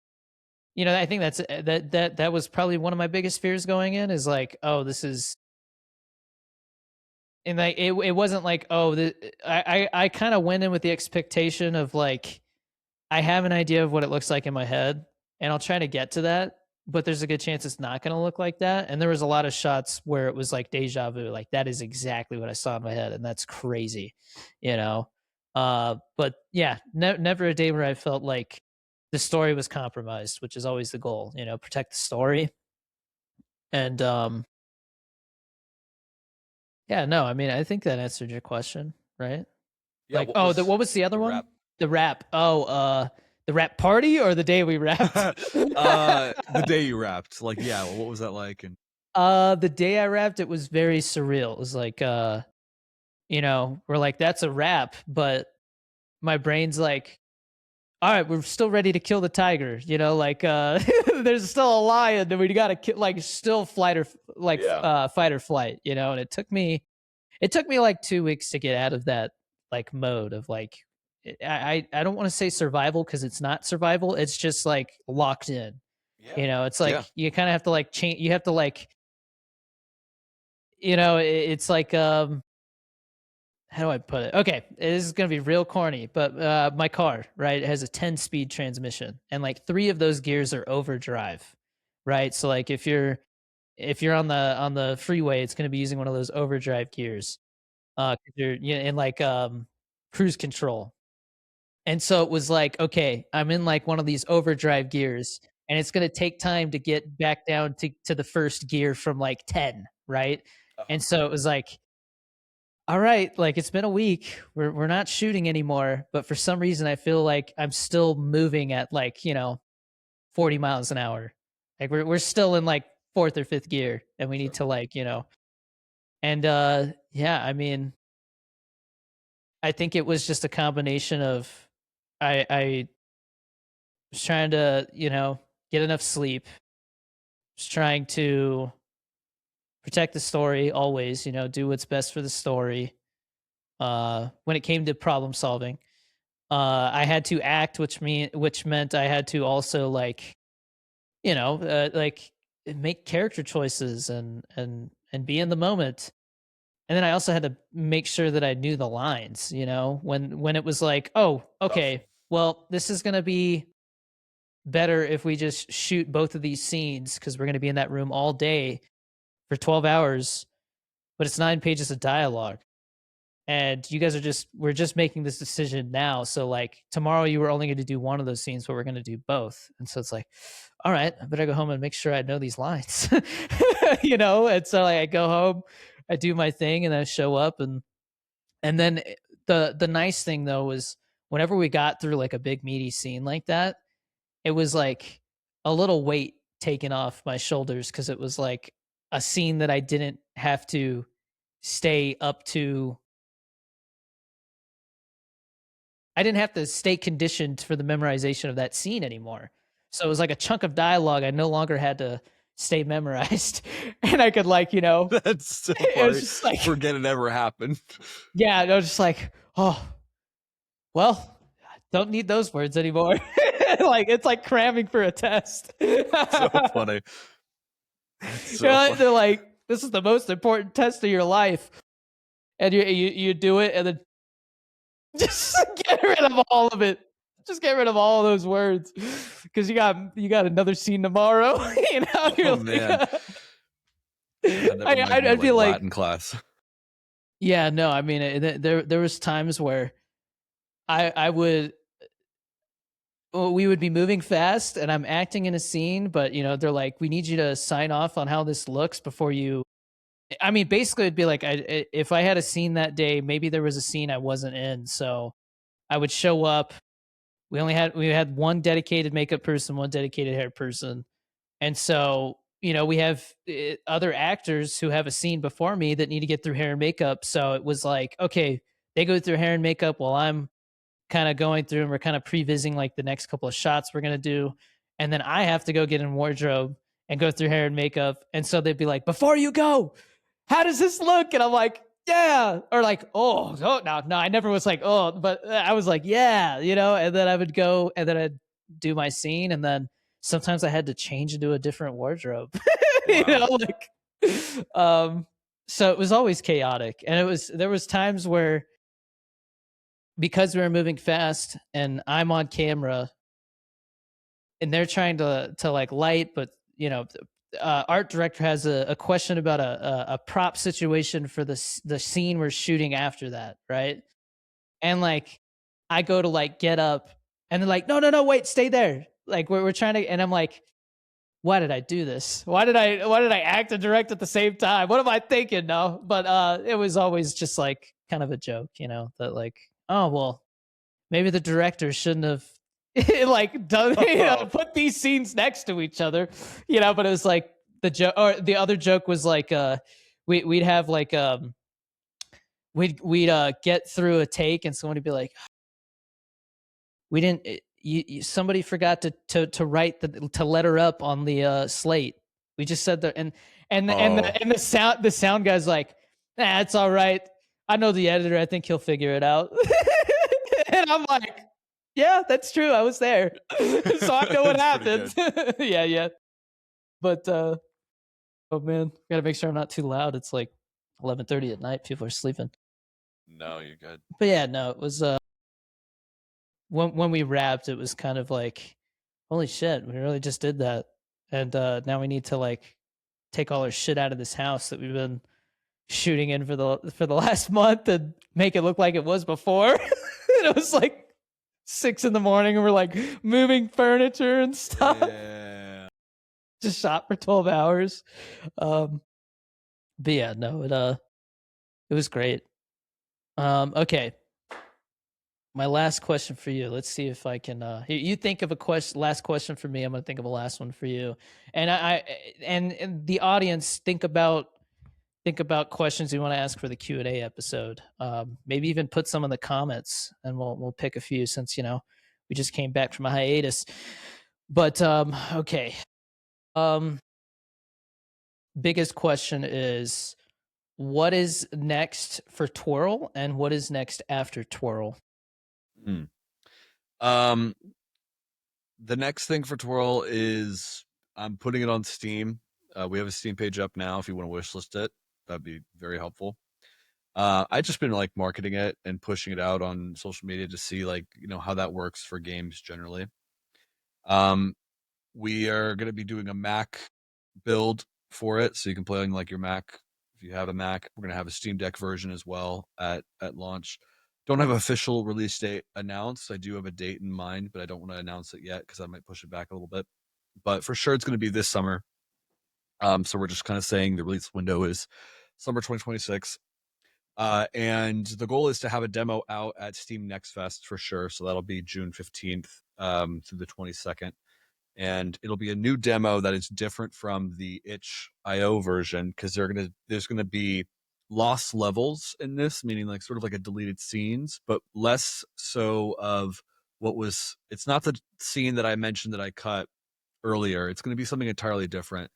I think that was probably one of my biggest fears going in is like, oh, this is, and like it wasn't like, oh, I kind of went in with the expectation of like, I have an idea of what it looks like in my head, and I'll try to get to that, but there's a good chance it's not going to look like that. And there was a lot of shots where it was like deja vu, like that is exactly what I saw in my head, and that's crazy, you know. But yeah, never a day where I felt like the story was compromised, which is always the goal, protect the story. And yeah, no, I mean, I think that answered your question, right? Yeah. Like, What oh, was what was the other the one? rap? The rap. Oh, the rap party or the day we rapped? The day you rapped, like, yeah. What was that like? And The day I rapped, it was very surreal. It was like, we're like, that's a rap, but my brain's like, all right, we're still ready to kill the tiger. Like, there's still a lion, and we gotta kill, like, still flight or like, yeah, fight or flight. And it took me like 2 weeks to get out of that like mode of like, I don't want to say survival because it's not survival. It's just like locked in. yeah, It's yeah, like you kind of have to like change. You have to like, it's like how do I put it? Okay, this is gonna be real corny, but my car, right, it has a 10-speed transmission, and like three of those gears are overdrive, right? So like if you're on the freeway, it's gonna be using one of those overdrive gears. 'Cause you're in like cruise control. And so it was like, okay, I'm in like one of these overdrive gears, and it's gonna take time to get back down to the first gear from like 10, right? uh-huh. And so it was like, all right, like it's been a week. We're not shooting anymore, but for some reason I feel like I'm still moving at like, 40 miles an hour. Like we're still in like fourth or fifth gear, and we need Sure. to like, and yeah, I mean, I think it was just a combination of I was trying to, get enough sleep, was trying to protect the story always, do what's best for the story. When it came to problem solving, I had to act, which meant I had to also like, like make character choices and be in the moment. And then I also had to make sure that I knew the lines, when it was like, oh, Tough. okay, well, this is gonna be better if we just shoot both of these scenes because we're gonna be in that room all day for 12 hours, but it's 9 pages of dialogue. And you guys we're just making this decision now. So like tomorrow you were only going to do one of those scenes, but we're going to do both. And so it's like, all right, I better go home and make sure I know these lines, And so like I go home, I do my thing, and I show up, and then the nice thing though was whenever we got through like a big meaty scene like that, it was like a little weight taken off my shoulders because it was like a scene that I didn't have to stay up to I didn't have to stay conditioned for the memorization of that scene anymore. So it was like a chunk of dialogue I no longer had to stay memorized. And I could like, That's so it was funny. just like, Forget it ever happened. yeah, I was just like, oh, well, I don't need those words anymore. Like it's like cramming for a test. So funny. That's so Yeah, funny. they're like, this is the most important test of your life, and you do it, and then just get rid of all of it. Just get rid of all those words because you got another scene tomorrow. You're Oh like, man. God, that reminds me of I'd be like like, Latin class. yeah, no, I mean, there was times where I would we would be moving fast and I'm acting in a scene, but they're like, we need you to sign off on how this looks before you. I mean, basically, it'd be like if I had a scene that day, maybe there was a scene I wasn't in, so I would show up. We had one dedicated makeup person, one dedicated hair person, and so we have other actors who have a scene before me that need to get through hair and makeup. So it was like, okay, they go through hair and makeup while I'm kind of going through and we're kind of prevising like the next couple of shots we're going to do. And then I have to go get in wardrobe and go through hair and makeup. And so they'd be like, before you go, how does this look? And I'm like, yeah. Or like, no, I never was like, oh, but I was like, yeah, and then I would go and then I'd do my scene. And then sometimes I had to change into a different wardrobe, Wow. like, so it was always chaotic. And there was times where, because we were moving fast and I'm on camera and they're trying to like light, but art director has a question about a prop situation for the scene we're shooting after that, right? And like I go to like get up and they're like, no, wait, stay there. Like we're trying to, and I'm like, why did I do this? Why did I act and direct at the same time? What am I thinking? No, but it was always just like kind of a joke, that like, oh well, maybe the director shouldn't have like done Oh, put these scenes next to each other, but it was like the joke, or the other joke was like we'd have like we'd get through a take and someone would be like, we didn't somebody forgot to write to letter up on the slate. We just said that, oh. and the sound guy's like, nah, it's all right, I know the editor, I think he'll figure it out. And I'm like, yeah, that's true, I was there. So I know what That's pretty happened. good. Yeah. But oh man, gotta make sure I'm not too loud. It's like 11:30 at night, people are sleeping. No, you're good. But yeah, no, it was when we wrapped, it was kind of like, holy shit, we really just did that. And now we need to like take all our shit out of this house that we've been shooting in for the last month and make it look like it was before. And it was like 6 in the morning and we're like moving furniture and stuff. Yeah. Just shot for 12 hours. Um but yeah, no, it was great. Okay. My last question for you. Let's see if I can you think of a last question for me. I'm going to think of a last one for you. And and the audience, think about questions you want to ask for the Q&A episode. Maybe even put some in the comments and we'll pick a few since, we just came back from a hiatus. But okay. Um biggest question is, what is next for Twirl and what is next after Twirl? Hmm. Um, the next thing for Twirl is I'm putting it on Steam. We have a Steam page up now. If you want to wishlist it, that'd be very helpful. I just been like marketing it and pushing it out on social media to see like how that works for games generally. Um, we are going to be doing a Mac build for it, so you can play on like your Mac if you have a Mac. We're going to have a Steam Deck version as well at launch. Don't have an official release date announced. I do have a date in mind, but I don't want to announce it yet because I might push it back a little bit. But for sure, it's going to be this summer. So we're just kind of saying the release window is summer 2026. And the goal is to have a demo out at Steam Next Fest for sure. So that'll be June 15th through the 22nd. And it'll be a new demo that is different from the itch.io version because there's gonna be lost levels in this, meaning like sort of like a deleted scenes, but less so of what was. It's not the scene that I mentioned that I cut earlier. It's going to be something entirely different,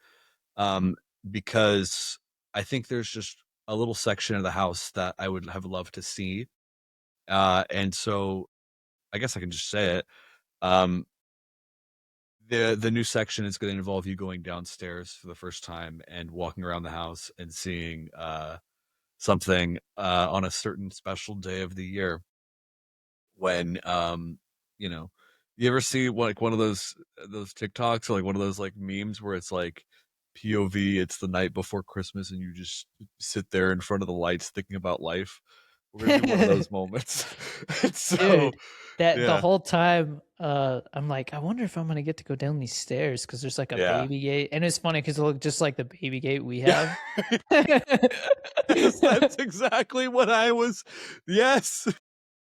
um, because I think there's just a little section of the house that I would have loved to see, and so I guess I can just say it. Um, the new section is going to involve you going downstairs for the first time and walking around the house and seeing something on a certain special day of the year when you know, you ever see like one of those TikToks or like one of those like memes where it's like POV, it's the night before Christmas and you just sit there in front of the lights thinking about life. We're gonna do one of those moments. So Dude, that the yeah, whole time, I'm like, I wonder if I'm gonna get to go down these stairs because there's like a yeah, baby gate, and it's funny because it looked just like the baby gate we yeah. have. Yes, that's exactly what I was. Yes.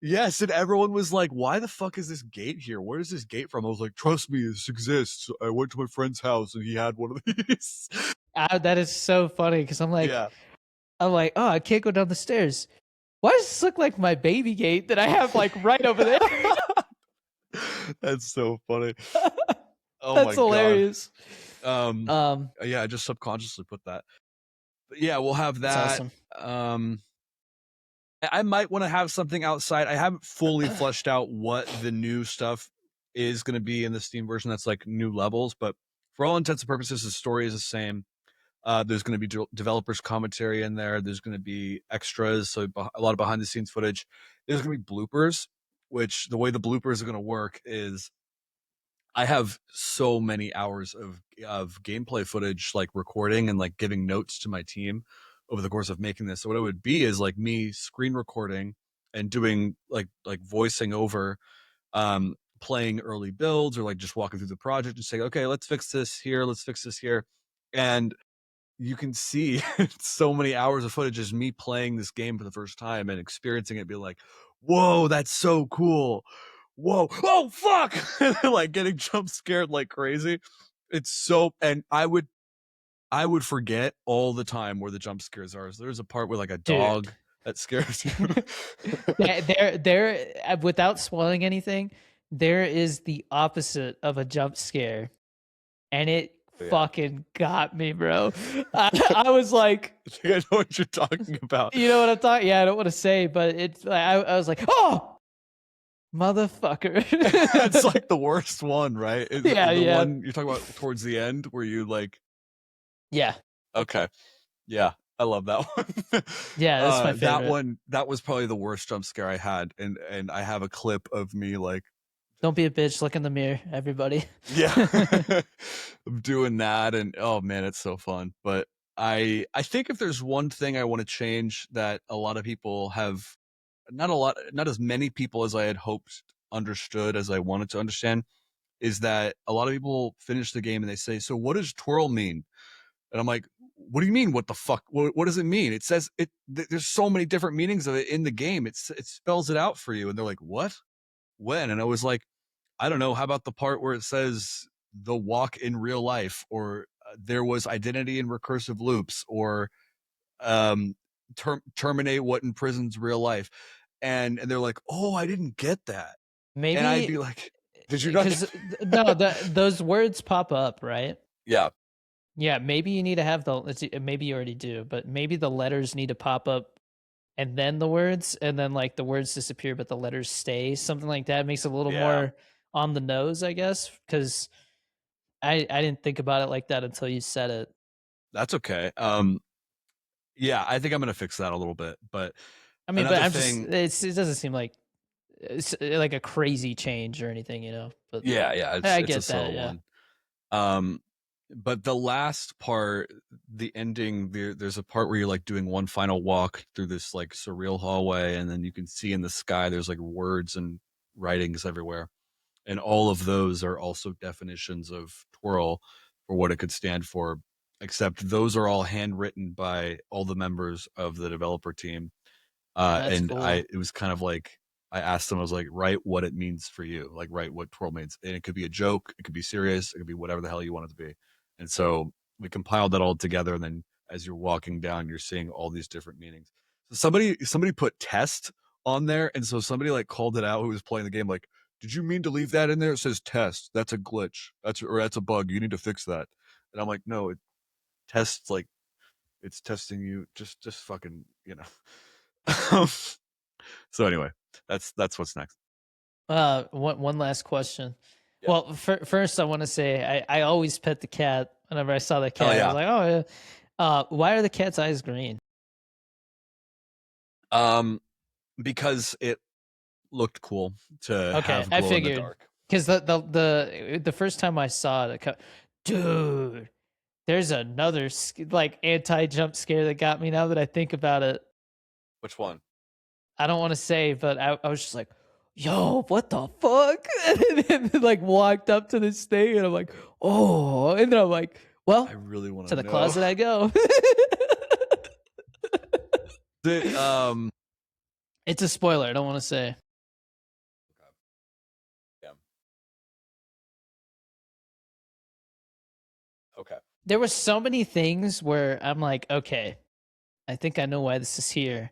Yes, and everyone was like, "Why the fuck is this gate here? Where is this gate from?" I was like, "Trust me, this exists. I went to my friend's house and he had one of these." That is so funny because Yeah. I'm like, oh, I can't go down the stairs. Why does this look like my baby gate that I have like right over there? That's so funny. Oh That's my god. hilarious. Um, Um, yeah, I just subconsciously put that. But yeah, we'll have that's that. awesome. Um, I might want to have something outside. I haven't fully fleshed out what the new stuff is going to be in the Steam version. That's like new levels, but for all intents and purposes, the story is the same. There's going to be developers commentary in there. There's going to be extras, so a lot of behind the scenes footage. There's going to be bloopers, which the way the bloopers are going to work is I have so many hours of gameplay footage, like recording and like giving notes to my team over the course of making this. So what it would be is like me screen recording and doing like voicing over, playing early builds or like just walking through the project and saying, okay, let's fix this here, let's fix this here, and you can see so many hours of footage is me playing this game for the first time and experiencing it, be like, whoa, that's so cool. Whoa, oh fuck. Like getting jump scared like crazy. It's so, and I would forget all the time where the jump scares are. So there's a part with like a Dude. dog that scares you. Without spoiling anything, there is the opposite of a jump scare, and it Yeah. fucking got me, bro. I was like, I think I know what you're talking about. you know what I'm talking? Yeah, I don't want to say, but it's like I was like, oh, motherfucker. That's like the worst one, right? Is Yeah, the yeah, one you're talking about towards the end where you like, yeah, okay. Yeah, I love that one. yeah. That's my That favorite. one, that was probably the worst jump scare I had, and I have a clip of me like, Don't be a bitch. Look in the mirror, everybody. yeah, I'm doing that, and oh man, it's so fun. But I think if there's one thing I want to change that a lot of people have, not as many people as I had hoped understood as I wanted to understand, is that a lot of people finish the game and they say, "So what does twirl mean?" And I'm like, what do you mean? What the fuck? What does it mean? It says it. There's so many different meanings of it in the game. It spells it out for you. And they're like, what? When? And I was like, I don't know. How about the part where it says the walk in real life, or there was identity in recursive loops, or um, terminate what imprisons real life? And they're like, oh, I didn't get that. And I'd be Maybe like, did you not get? because no, those words pop up, right? Yeah, Yeah, maybe you need to have maybe you already do, but maybe the letters need to pop up and then the words, and then like the words disappear, but the letters stay. Something like that makes it a little yeah, more on the nose, I guess, because I didn't think about it like that until you said it. that's okay. Yeah, I think I'm gonna fix that a little bit. But I mean, but another I'm just thing, it doesn't seem like it's like a crazy change or anything, you know. But yeah, yeah, I it's a get that, subtle yeah. one. Um, but the last part, the ending, there's a part where you're like doing one final walk through this like surreal hallway, and then you can see in the sky there's like words and writings everywhere, and all of those are also definitions of twirl for what it could stand for. Except those are all handwritten by all the members of the developer team. That's And cool. it was kind of like, I asked them, I was like, write what it means for you, like write what twirl means. And it could be a joke, it could be serious, it could be whatever the hell you want it to be. And so we compiled that all together and then as you're walking down, you're seeing all these different meanings. So somebody put test on there, and so somebody like called it out who was playing the game, like, did you mean to leave that in there? It says test. That's a glitch. That's a bug. You need to fix that. And I'm like, no, it tests like it's testing you. Just fucking, you know. So anyway, that's what's next. One last question. Yeah. Well, first I want to say I always pet the cat. Whenever I saw the Hell cat, I was yeah. like, oh yeah. Why are the cat's eyes green? Um, because it looked cool to Okay, have I glow in the figured dark. because the first time I saw it, dude, there's another like anti jump scare that got me. Now that I think about it, Which one? I don't want to say, but I was just like, yo, what the fuck? And then like walked up to this thing and I'm like, oh, and then I'm like, I well, really want to to the know. closet I go. The It's a spoiler. I don't want to say. yeah. Okay. There were so many things where I'm like, okay, I think I know why this is here.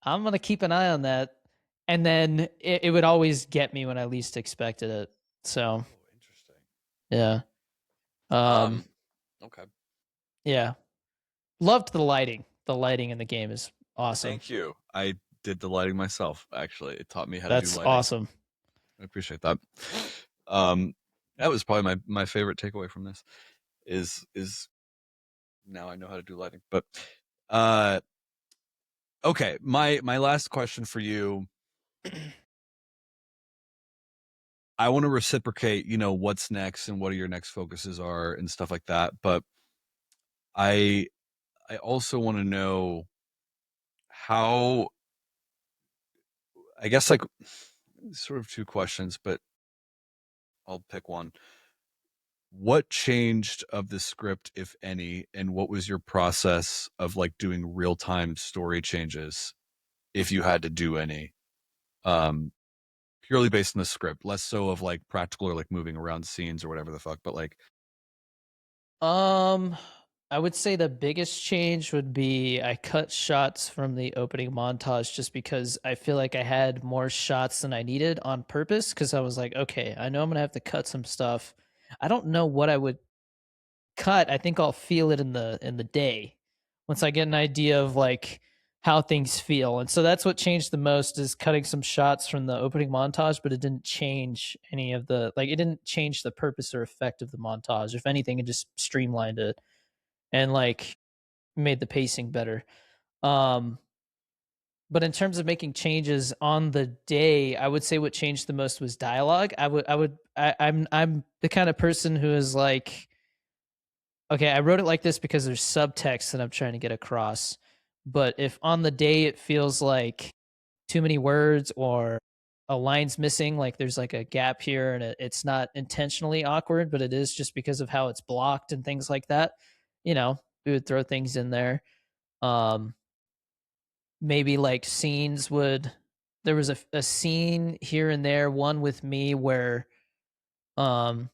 I'm gonna keep an eye on that, and then it would always get me when I least expected it. So Oh, interesting. yeah, um, Um, okay. yeah, loved the lighting. The lighting in the game is awesome. Thank you. I did the lighting myself, actually. It taught me how to do That's lighting. awesome. I appreciate that. Um, that was probably my favorite takeaway from this is now I know how to do lighting. But uh okay, my last question for you, I want to reciprocate, what's next and what your next focuses are and stuff like that, but I I also want to know how, I guess, like, sort of two questions, but I'll pick one. What changed of the script, if any, and what was your process of like doing real-time story changes, if you had to do any? Um, Purely based on the script, less so of like practical or like moving around scenes or whatever the fuck, but like, Um, I would say the biggest change would be I cut shots from the opening montage just because I feel like I had more shots than I needed on purpose. Because I was like, okay, I know I'm gonna have to cut some stuff. I don't know what I would cut. I think I'll feel it in the day once I get an idea of like how things feel. And so that's what changed the most is cutting some shots from the opening montage, but it didn't change any of the like it didn't change the purpose or effect of the montage. If anything, it just streamlined it and like made the pacing better. Um but in terms of making changes on the day, I would say what changed the most was dialogue. I'm the kind of person who is like, okay, I wrote it like this because there's subtext that I'm trying to get across. But if on the day it feels like too many words or a line's missing, like there's like a gap here and it's not intentionally awkward, but it is just because of how it's blocked and things like that, we would throw things in there. Um, Maybe like scenes would, there was a scene here and there, one with me where um,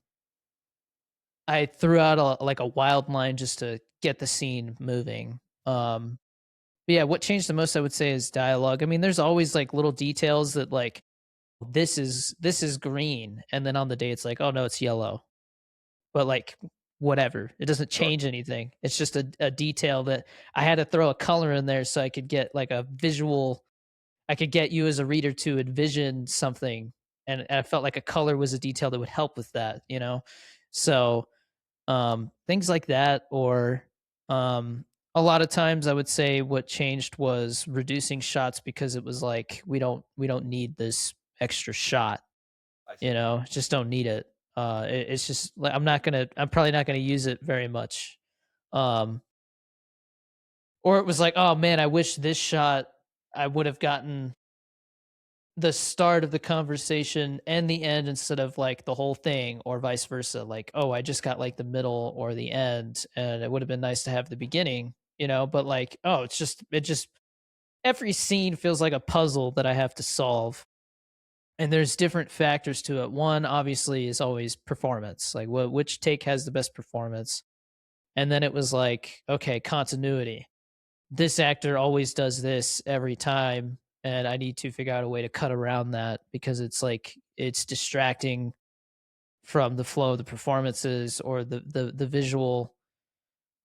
I threw out like a wild line just to get the scene moving. But yeah, what changed the most I would say is dialogue. I mean, there's always like little details that like this is green, and then on the day it's like, oh no, it's yellow. But like whatever, it doesn't sure, change anything. It's just a detail that I had to throw a color in there so I could get like a visual. I could get you as a reader to envision something, and I felt like a color was a detail that would help with that. So things like that, or um a lot of times I would say what changed was reducing shots because it was like we don't need this extra shot, I see. just don't need it. It's just like I'm probably not gonna use it very much. um or it was like, oh man, I wish this shot I would have gotten the start of the conversation and the end instead of like the whole thing, or vice versa. Like, oh, I just got like the middle or the end, and it would have been nice to have the beginning. But like, oh, it just every scene feels like a puzzle that I have to solve. And there's different factors to it. One obviously is always performance, like which take has the best performance. And then it was like, okay, continuity. This actor always does this every time, and I need to figure out a way to cut around that because it's like it's distracting from the flow of the performances or the the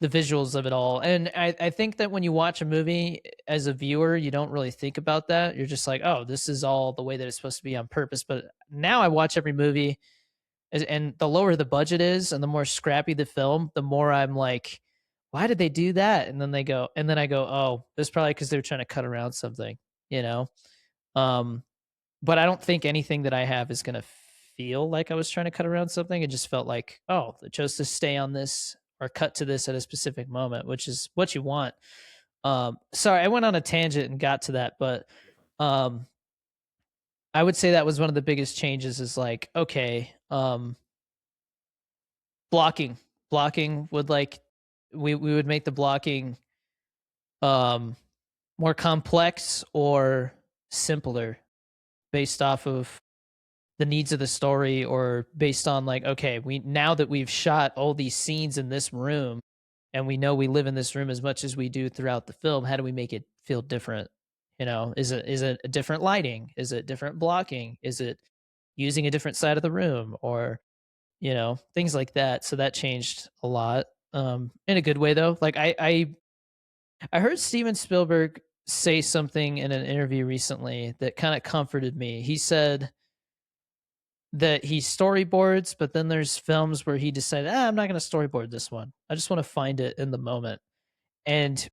visuals of it all. And I think that when you watch a movie as a viewer, you don't really think about that. You're just like, oh, this is all the way that it's supposed to be on purpose. But now I watch every movie, and the lower the budget is and the more scrappy the film, the more I'm like, why did they do that? And then they go, and then I go, oh, that's probably because they were trying to cut around something, you know? Um, but I don't think anything that I have is gonna feel like I was trying to cut around something. It just felt like, oh, they chose to stay on this or cut to this at a specific moment, which is what you want. Sorry, I went on a tangent and got to that, but um, I would say that was one of the biggest changes. Is like, okay, blocking, blocking would like we would make the blocking um more complex or simpler based off of the needs of the story or based on like, okay, we now that we've shot all these scenes in this room and we know we live in this room as much as we do throughout the film, how do we make it feel different? You know, is it a different lighting? Is it different blocking? Is it using a different side of the room or you know, things like that. So that changed a lot. In a good way though. Like I heard Steven Spielberg say something in an interview recently that kind of comforted me. He said that he storyboards, but then there's films where he decided, I'm not going to storyboard this one. I just want to find it in the moment. And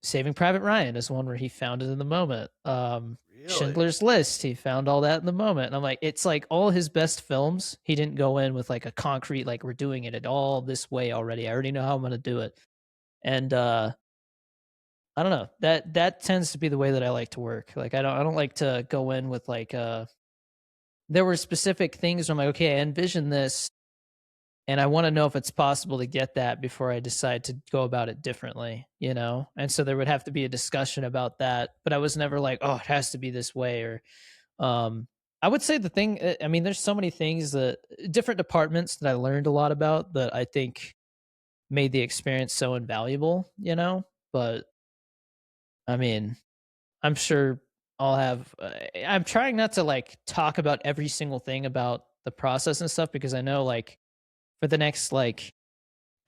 Saving Private Ryan is one where he found it in the moment. Really? Schindler's List, he found all that in the moment. And I'm like, it's like all his best films, he didn't go in with like a concrete, like we're doing it at all this way already. I already know how I'm going to do it. And I don't know. That tends to be the way that I like to work. Like I don't like to go in with like there were specific things where I'm like, okay, I envision this and I want to know if it's possible to get that before I decide to go about it differently, you know? And so there would have to be a discussion about that, but I was never like, oh, it has to be this way or um I would say the thing I mean there's so many things that different departments that I learned a lot about that I think made the experience so invaluable, you know? But I mean, I'm sure I'll have I'm trying not to like talk about every single thing about the process and stuff because I know like for the next like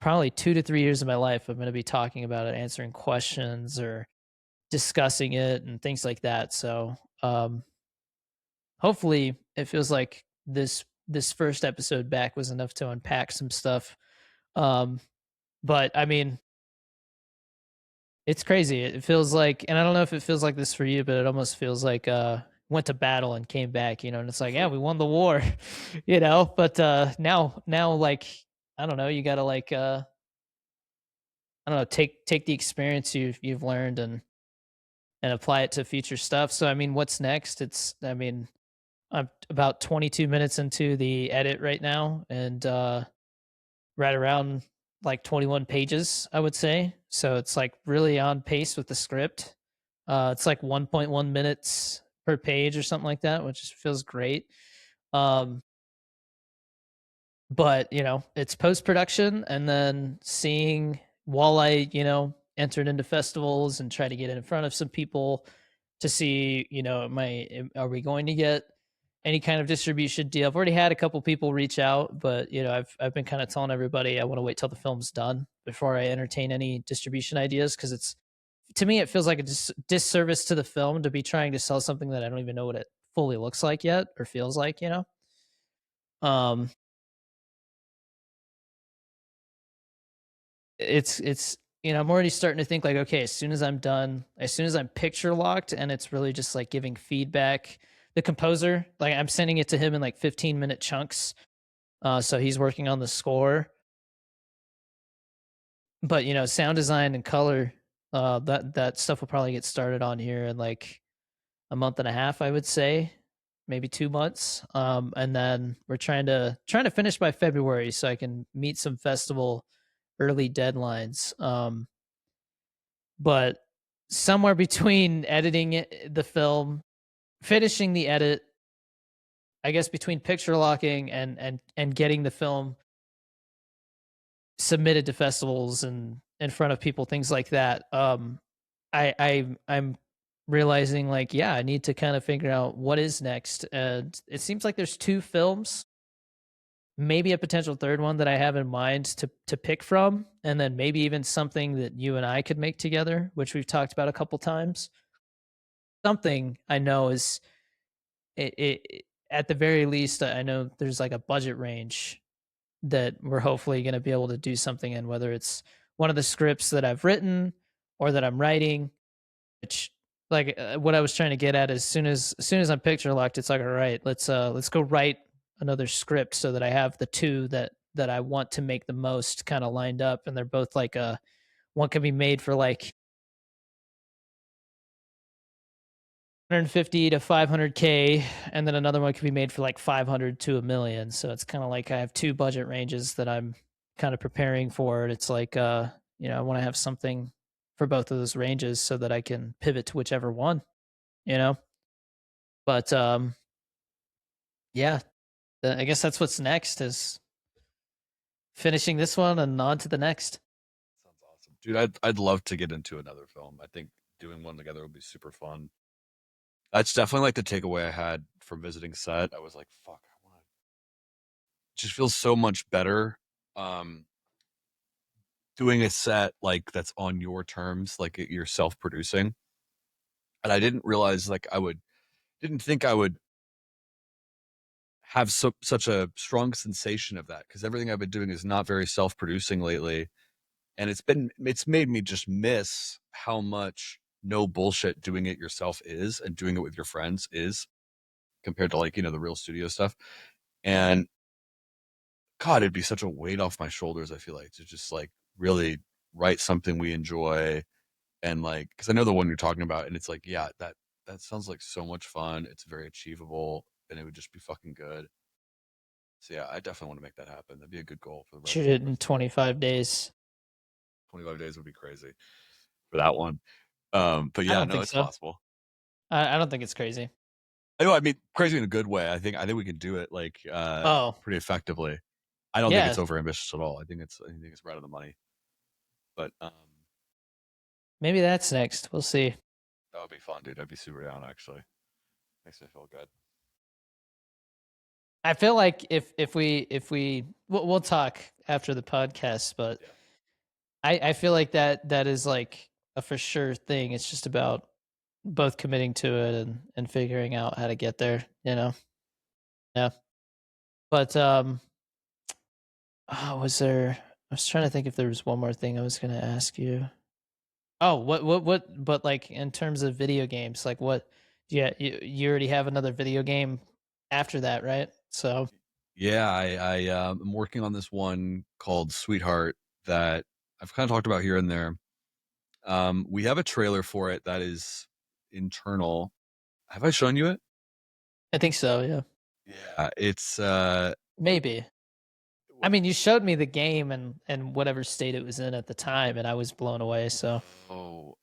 probably 2 to 3 years of my life, I'm gonna be talking about it, answering questions or discussing it and things like that. So, hopefully it feels like this first episode back was enough to unpack some stuff. Um, but I mean, it's crazy. It feels like and I don't know if it feels like this for you, but it almost feels like, went to battle and came back, you know, and it's like, "Yeah, we won the war," you know? But, now, like, I don't know, you gotta, like, I don't know, take the experience you've learned and apply it to future stuff. So, I mean, what's next? It's I mean, I'm about 22 minutes into the edit right now and right around like 21 pages, I would say. So it's like really on pace with the script. It's like 1.1 minutes per page or something like that, which feels great. Um, but you know, it's post production and then seeing while I, you know, entered into festivals and try to get in front of some people to see, you know, are we going to get any kind of distribution deal? I've already had a couple people reach out, but you know, I've been kind of telling everybody I want to wait till the film's done before I entertain any distribution ideas because it's to me it feels like a disservice to the film to be trying to sell something that I don't even know what it fully looks like yet or feels like, you know. Um, it's you know I'm already starting to think like okay as soon as I'm done as soon as I'm picture locked and it's really just like giving feedback the composer like I'm sending it to him in like 15-minute chunks so he's working on the score but you know sound design and color that stuff will probably get started on here in like a month and a half I would say maybe 2 months and then we're trying to finish by February so I can meet some festival early deadlines but somewhere between the film, finishing the edit, I guess between picture locking and getting the film submitted to festivals and in front of people, things like that. I'm realizing like, yeah, I need to kind of figure out what is next. And it seems like there's two films, maybe a potential third one that I have in mind to pick from, and then maybe even something that you and I could make together, which we've talked about a couple times. Something I know is at the very least, I know there's like a budget range that we're hopefully going to be able to do something in, whether it's one of the scripts that I've written or that I'm writing. Which, like, what I was trying to get at is, as soon as I'm picture locked, it's like, all right, let's go write another script so that I have the two that I want to make the most kind of lined up, and they're both like one can be made for like 150 to 500K, and then another one could be made for like 500 to a million. So it's kind of like I have two budget ranges that I'm kind of preparing for. And it's like, I want to have something for both of those ranges so that I can pivot to whichever one, you know. But yeah, I guess that's what's next is finishing this one and on to the next. Sounds awesome, dude. I'd love to get into another film. I think doing one together would be super fun. That's definitely like the takeaway I had from visiting set. I was like, fuck, I want to. Just feels so much better. Um, Doing a set like that's on your terms, like you're self-producing. And I didn't realize like didn't think I would have such a strong sensation of that because everything I've been doing is not very self-producing lately, and it's made me just miss how much no bullshit doing it yourself is and doing it with your friends is compared to like the real studio stuff. And God, it'd be such a weight off my shoulders. I feel like to just like really write something we enjoy and like because I know the one you're talking about, and it's like yeah, that sounds like so much fun. It's very achievable, and it would just be fucking good. So yeah, I definitely want to make that happen. That'd be a good goal for the Shoot it in rest of the year. 25 days. 25 days would be crazy for that one. But I yeah, don't no, think it's so. possible. I don't think it's crazy. I know. I mean, crazy in a good way. I think we can do it like Oh, pretty effectively. I don't think it's yeah, over ambitious at all. I think it's right on the money. But maybe that's next. We'll see. that would be fun, dude. I'd be super down. Actually, makes me feel good. I feel like if we we'll talk after the podcast, but Yeah. I feel like that is like a for sure thing. It's just about both committing to it and figuring out how to get there, you know. Yeah. But was there I was trying to think if there was one more thing I was going to ask you. Oh, what but like in terms of video games, like what yeah, you already have another video game after that, right? So, Yeah, I'm working on this one called Sweetheart that I've kind of talked about here and there. We have a trailer for it that is internal. Have I shown you it? I think so, yeah. Yeah, it's Maybe. I what mean, you showed me the game and whatever state it was in at the time, and I was blown away. So oh,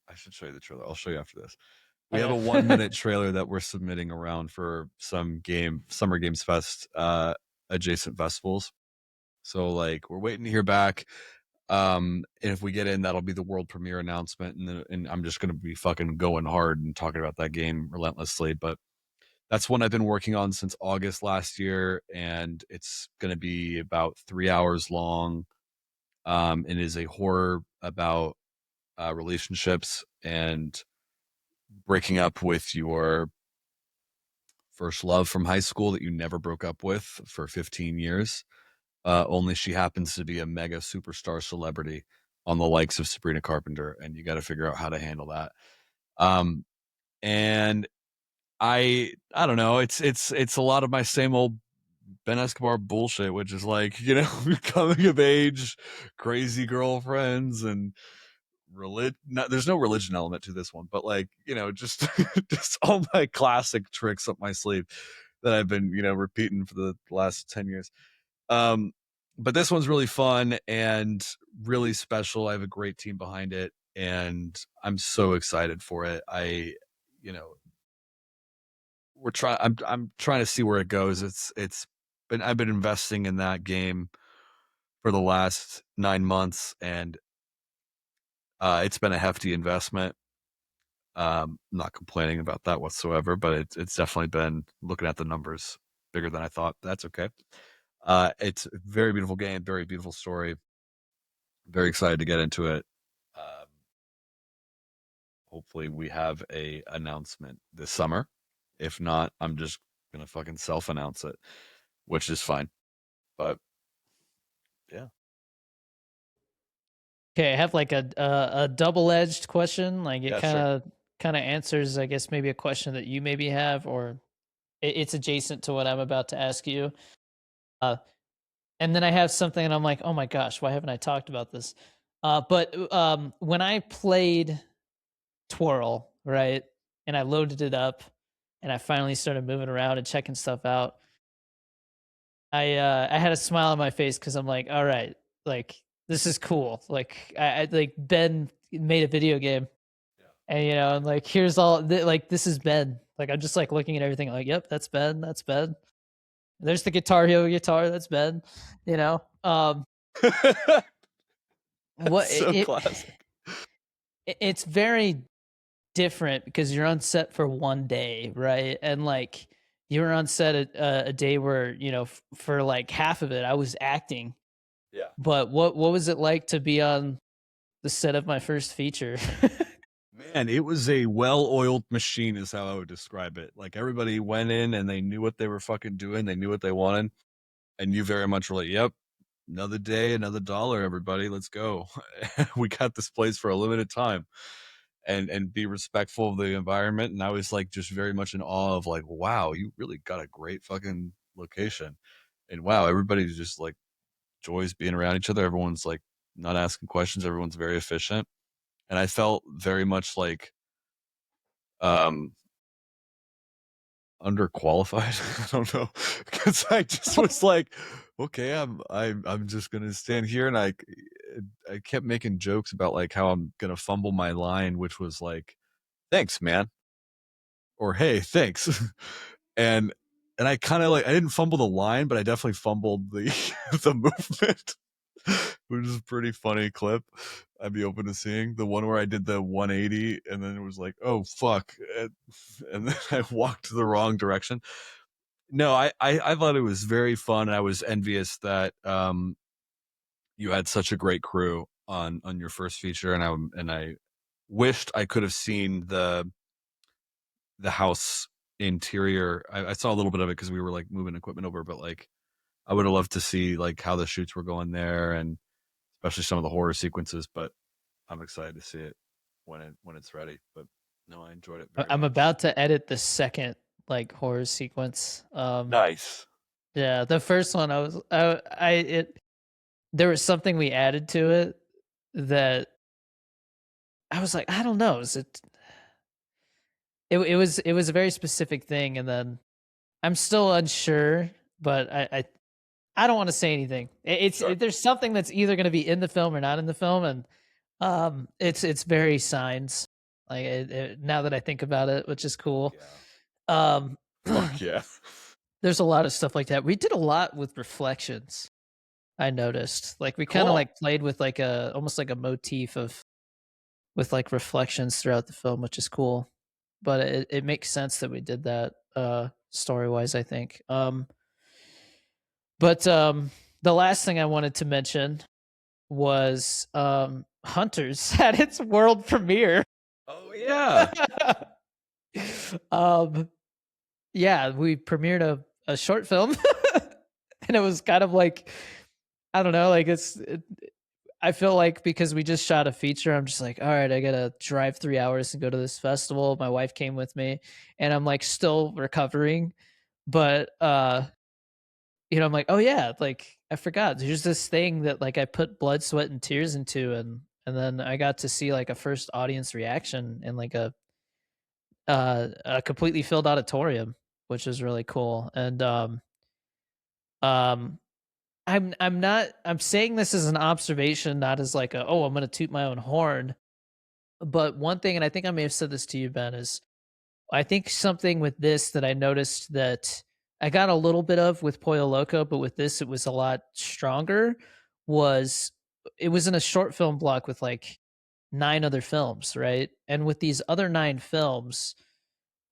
I should show you the trailer. I'll show you after this. We have a one okay, minute trailer that we're submitting around for some Summer Games Fest adjacent festivals. So like we're waiting to hear back. And if we get in, that'll be the world premiere announcement, and I'm just gonna be fucking going hard and talking about that game relentlessly. But that's one I've been working on since August last year, and it's gonna be about 3 hours long. And is a horror about relationships and breaking up with your first love from high school that you never broke up with for 15 years. Only she happens to be a mega superstar celebrity on the likes of Sabrina Carpenter, and you got to figure out how to handle that. Um, and I don't know. It's a lot of my same old Ben Escobar bullshit, which is like coming of age, crazy girlfriends, and there's no religion element to this one, but like just just all my classic tricks up my sleeve that I've been repeating for the last 10 years. um but this one's really fun and really special. I have a great team behind it, and I'm so excited for it. You know I'm trying to see where it goes. I've been investing in that game for the last 9 months, and it's been a hefty investment. Not complaining about that whatsoever, but it's definitely been, looking at the numbers, bigger than I thought. That's okay. It's a very beautiful game, very beautiful story. Very excited to get into it. Um, Hopefully, we have a announcement this summer. If not, I'm just gonna fucking self announce it, which is fine. But yeah, Okay, I have like a double edged question. Like it yeah, sure. kind of answers, I guess, maybe a question that you maybe have, or it's adjacent to what I'm about to ask you. Uh, and then I have something, and I'm like, oh my gosh, why haven't I talked about this? But when I played Twirl, right, and I loaded it up, and I finally started moving around and checking stuff out, I had a smile on my face because I'm like, all right, like this is cool. Like I like Ben made a video game, and and like here's all like this is Ben. Like I'm just like looking at everything like, yep, that's Ben, that's Ben. There's the Guitar Hero guitar, that's Ben. You know, That's what so classic. it's very different because you're on set for one day, right? And like you were on set a day where for like half of it I was acting. Yeah. But what was it like to be on the set of my first feature? Man, it was a well-oiled machine is how I would describe it. Like everybody went in and they knew what they were fucking doing. They knew what they wanted. And you very much were like, yep, another day, another dollar, everybody. Let's go. We got this place for a limited time. And be respectful of the environment. And I was like just very much in awe of like, wow, you really got a great fucking location. And wow, everybody's just like joys being around each other. Everyone's like not asking questions. Everyone's very efficient. And I felt very much like um underqualified. I don't know. Because I just was like, okay, I'm just gonna stand here, and I kept making jokes about like how I'm gonna fumble my line, which was like, thanks, man, or hey, thanks. and and I kind of like, I didn't fumble the line, but I definitely fumbled the the movement, which is a pretty funny clip. I'd be open to seeing the one where I did the 180 and then it was like, oh fuck, and then I walked the wrong direction. No, I thought it was very fun. I was envious that you had such a great crew on your first feature, and I wished I could have seen the house interior. I saw a little bit of it because we were like moving equipment over, but like I would have loved to see like how the shoots were going there, and especially some of the horror sequences. But I'm excited to see it when it's ready. But no, I enjoyed it very I'm much. about to edit the second like horror sequence. Nice. Yeah, the first one I it there was something we added to it that I was like, I don't know, is it was a very specific thing, and then I'm still unsure, but I don't want to say anything. Sure. There's something that's either going to be in the film or not in the film, and it's very signs. Like now that I think about it, which is Fuck cool. yeah. Um, Fuck yeah. there's a lot of stuff like that. We did a lot with reflections. I noticed, like we kind of Cool. like played with like a almost like a motif of with like reflections throughout the film, which is cool. But it makes sense that we did that story wise, I think. But the last thing I wanted to mention was Hunters had its world premiere. Oh yeah. um yeah, we premiered a short film and it was kind of like I don't know, like I feel like because we just shot a feature, I'm just like, all right, I gotta drive 3 hours and go to this festival. My wife came with me, and I'm like still recovering, but I'm like, oh yeah, like I forgot. There's this thing that like I put blood, sweat, and tears into, and then I got to see like a first audience reaction in like a completely filled auditorium, which is really cool. And um I'm saying this as an observation, not as like oh, I'm gonna toot my own horn. But one thing, and I think I may have said this to you, Ben, is I think something with this that I noticed that I got a little bit of with Pollo Loco, but with this it was a lot stronger. was it was in a short film block with like 9 other films, right? And with these other 9 films,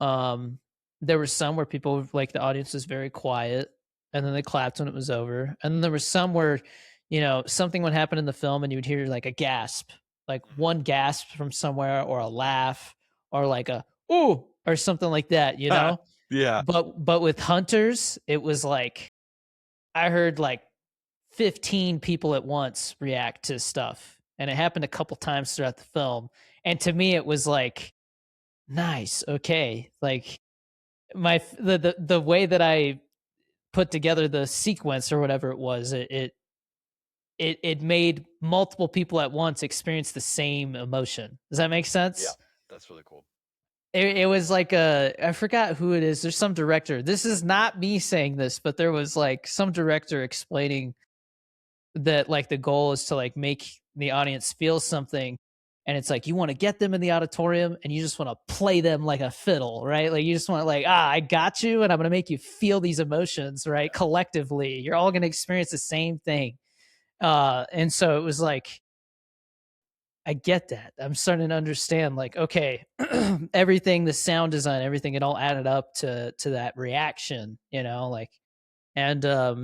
um, there were some where people like the audience was very quiet and then they clapped when it was over. And then there was some where, something would happen in the film and you'd hear like a gasp, like one gasp from somewhere or a laugh or like a ooh or something like that, you know? Yeah. But with Hunters, it was like I heard like 15 people at once react to stuff. And it happened a couple times throughout the film. And to me, it was like, nice. Okay. Like the way that I put together the sequence or whatever it was, it made multiple people at once experience the same emotion. Does that make Yeah. sense? That's really cool. It was like I forgot who it is. There's some director. This is not me saying this, but there was like some director explaining that like the goal is to like make the audience feel something, and it's like you want to get them in the auditorium and you just want to play them like a fiddle, right? Like you just want to like, I got you and I'm going to make you feel these emotions, right? Collectively you're all going to experience the same thing. And so it was like, I get that. I'm starting to understand like, okay, everything, the sound design, everything, it all added up to that reaction, like. And uh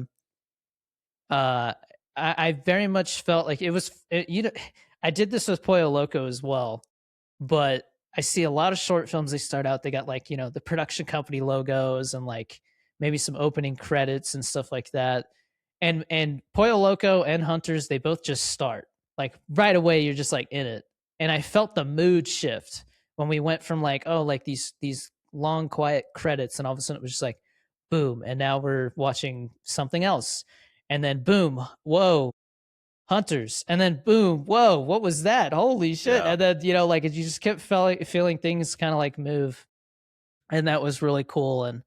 I very much felt like it was I did this with Pollo Loco as well, but I see a lot of short films, they start out, they got like, the production company logos and like maybe some opening credits and stuff like that. And Pollo Loco and Hunters, they both just start. Like right away you're just like in it. And I felt the mood shift when we went from like, oh, like these long quiet credits, and all of a sudden it was just like boom, and now we're watching something else. And then boom, whoa, Hunters, and then boom, whoa, what was that? Holy shit! Yeah. And then like you just kept feeling things kind of like move, and that was really cool. And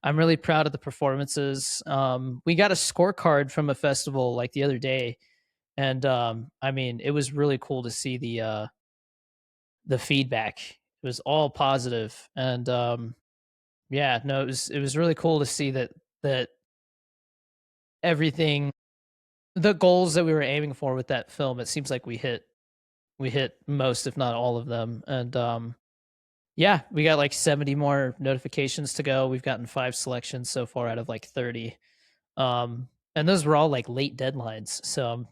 I'm really proud of the performances. We got a scorecard from a festival like the other day, and I mean, it was really cool to see the feedback. It was all positive, and yeah, no, it was really cool to see that everything, the goals that we were aiming for with that film, it seems like we hit most, if not all of them. And yeah, we got like 70 more notifications to go. We've gotten 5 selections so far out of like 30. And those were all like late deadlines. So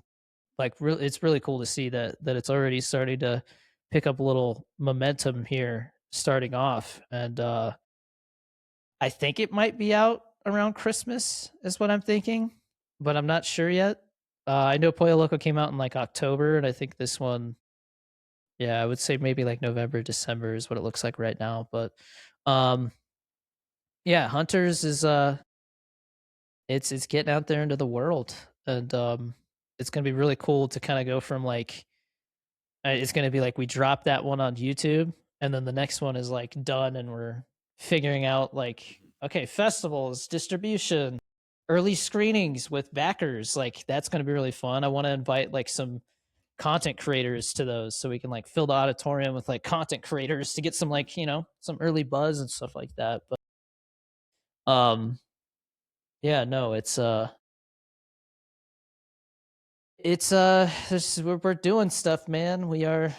like really, it's really cool to see that it's already starting to pick up a little momentum here starting off. And I think it might be out around Christmas is what I'm thinking, but I'm not sure yet. I know Pollo Loco came out in like October, and I think this one, yeah, I would say maybe like November, December is what it looks like right now. But um yeah, Hunters is it's getting out there into the world. And it's gonna be really cool to kind of go from like it's gonna be like we drop that one on YouTube, and then the next one is like done, and we're figuring out like, okay, festivals, distribution, early screenings with backers. Like that's gonna be really fun. I want to invite like some content creators to those so we can like fill the auditorium with like content creators to get some like, some early buzz and stuff like that. But yeah, no, it's we're doing stuff, man. We are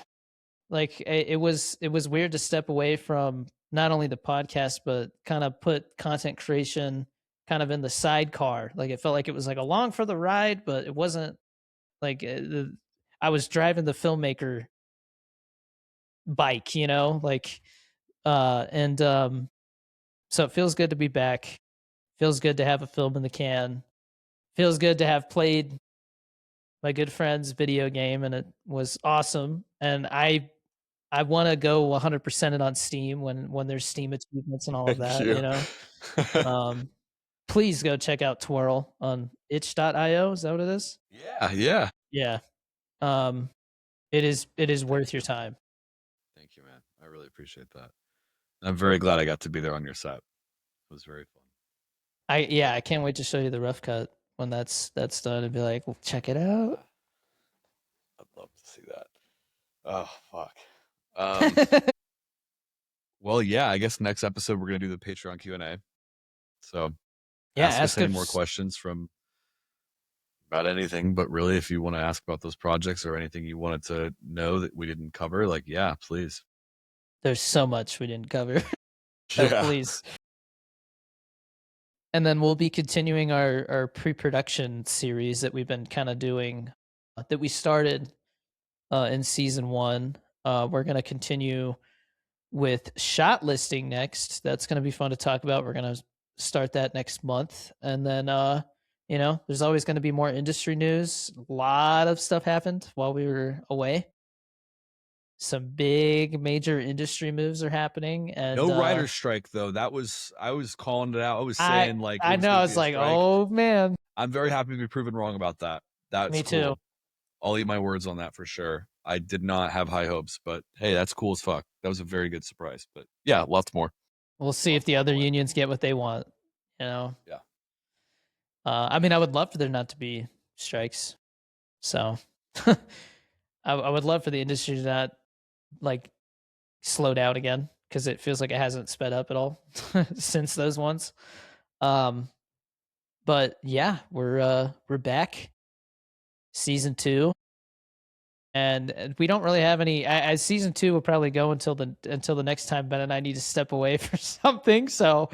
like, it was weird to step away from not only the podcast but kind of put content creation kind of in the sidecar. Like it felt like it was like along for the ride, but it wasn't like I was driving the filmmaker bike, like and so it feels good to be back. Feels good to have a film in the can. Feels good to have played my good friend's video game, and it was awesome. And I want to go 100% it on Steam when there's Steam achievements and all of Thank that, you. Um please go check out Twirl on itch.io. Is that what it is? Yeah, yeah. Yeah. Um it is Thank worth your you. time. Thank you, man. I really appreciate that. I'm very glad I got to be there on your set. It was very fun. I can't wait to show you the rough cut when that's done and be like, well, check it Yeah. out. I'd love to see that. Oh, fuck. Well, yeah, I guess next episode we're gonna do the Patreon Q&A. So Yeah, ask us ask any more us. questions from. about anything, but really, if you want to ask about those projects or anything you wanted to know that we didn't cover, like, yeah, please. There's so much we didn't cover. So Yeah. please. And then we'll be continuing our pre-production series that we've been kind of doing, that we started in season one. We're going to continue with shot listing next. That's going to be fun to talk about. We're going to start that next month. And then, there's always going to be more industry news. A lot of stuff happened while we were away. Some big major industry moves are happening. And No writer's strike though. I was calling it out. I was I saying like it I was know, going I to was be a like, strike. oh man. I'm very happy to be proven wrong about that. That's Me too. cool. I'll eat my words on that for sure. I did not have high hopes, but hey, that's cool as fuck. That was a very good surprise. But yeah, lots more. We'll see if Lots the more on other the way. unions get what they want. You know, Yeah. I mean, I would love for there not to be strikes. So, I would love for the industry to not like slow down again because it feels like it hasn't sped up at all since those ones. Um, but yeah, we're back, season two, and we don't really have any. As season two will probably go until the next time Ben and I need to step away for something. So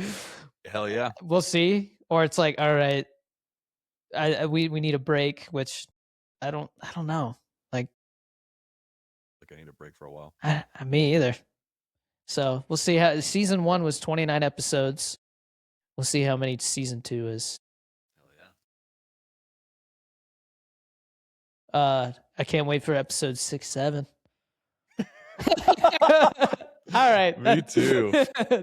Hell yeah. we'll see. Or it's like, all right, we need a break, which I don't know. Like, Like I need a break for a while. me either. So we'll see how season one was 29 episodes. We'll see how many season two is. Hell yeah. I can't wait for episode 6, 7. All right. Me too.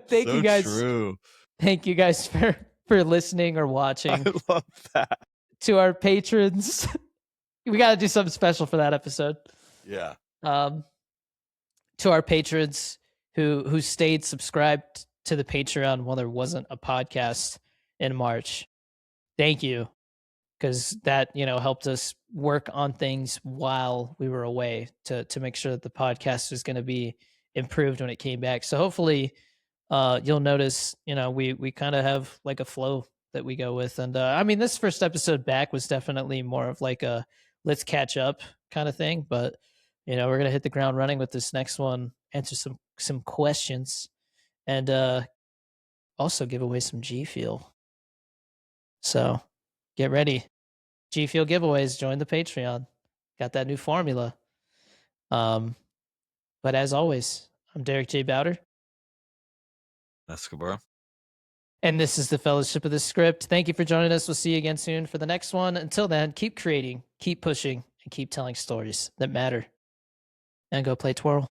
Thank So you guys. true. Thank you guys for listening or I watching. love that. To our patrons, we got to do something special for that episode. Yeah. To our patrons who stayed subscribed to the Patreon while there wasn't a podcast in March. Thank you, because that helped us work on things while we were away to make sure that the podcast was going to be improved when it came back. So hopefully, you'll notice we kind of have like a flow that we go with, and I mean this first episode back was definitely more of like a let's catch up kind of thing, but we're gonna hit the ground running with this next one, answer some questions, and also give away some G Fuel. So get ready. G Fuel giveaways, join the Patreon. Got that new formula. But as always, I'm Derek J. Bowder. Escobar. And this is the Fellowship of the Script. Thank you for joining us. We'll see you again soon for the next one. Until then, keep creating, keep pushing, and keep telling stories that matter. And go play Twirl.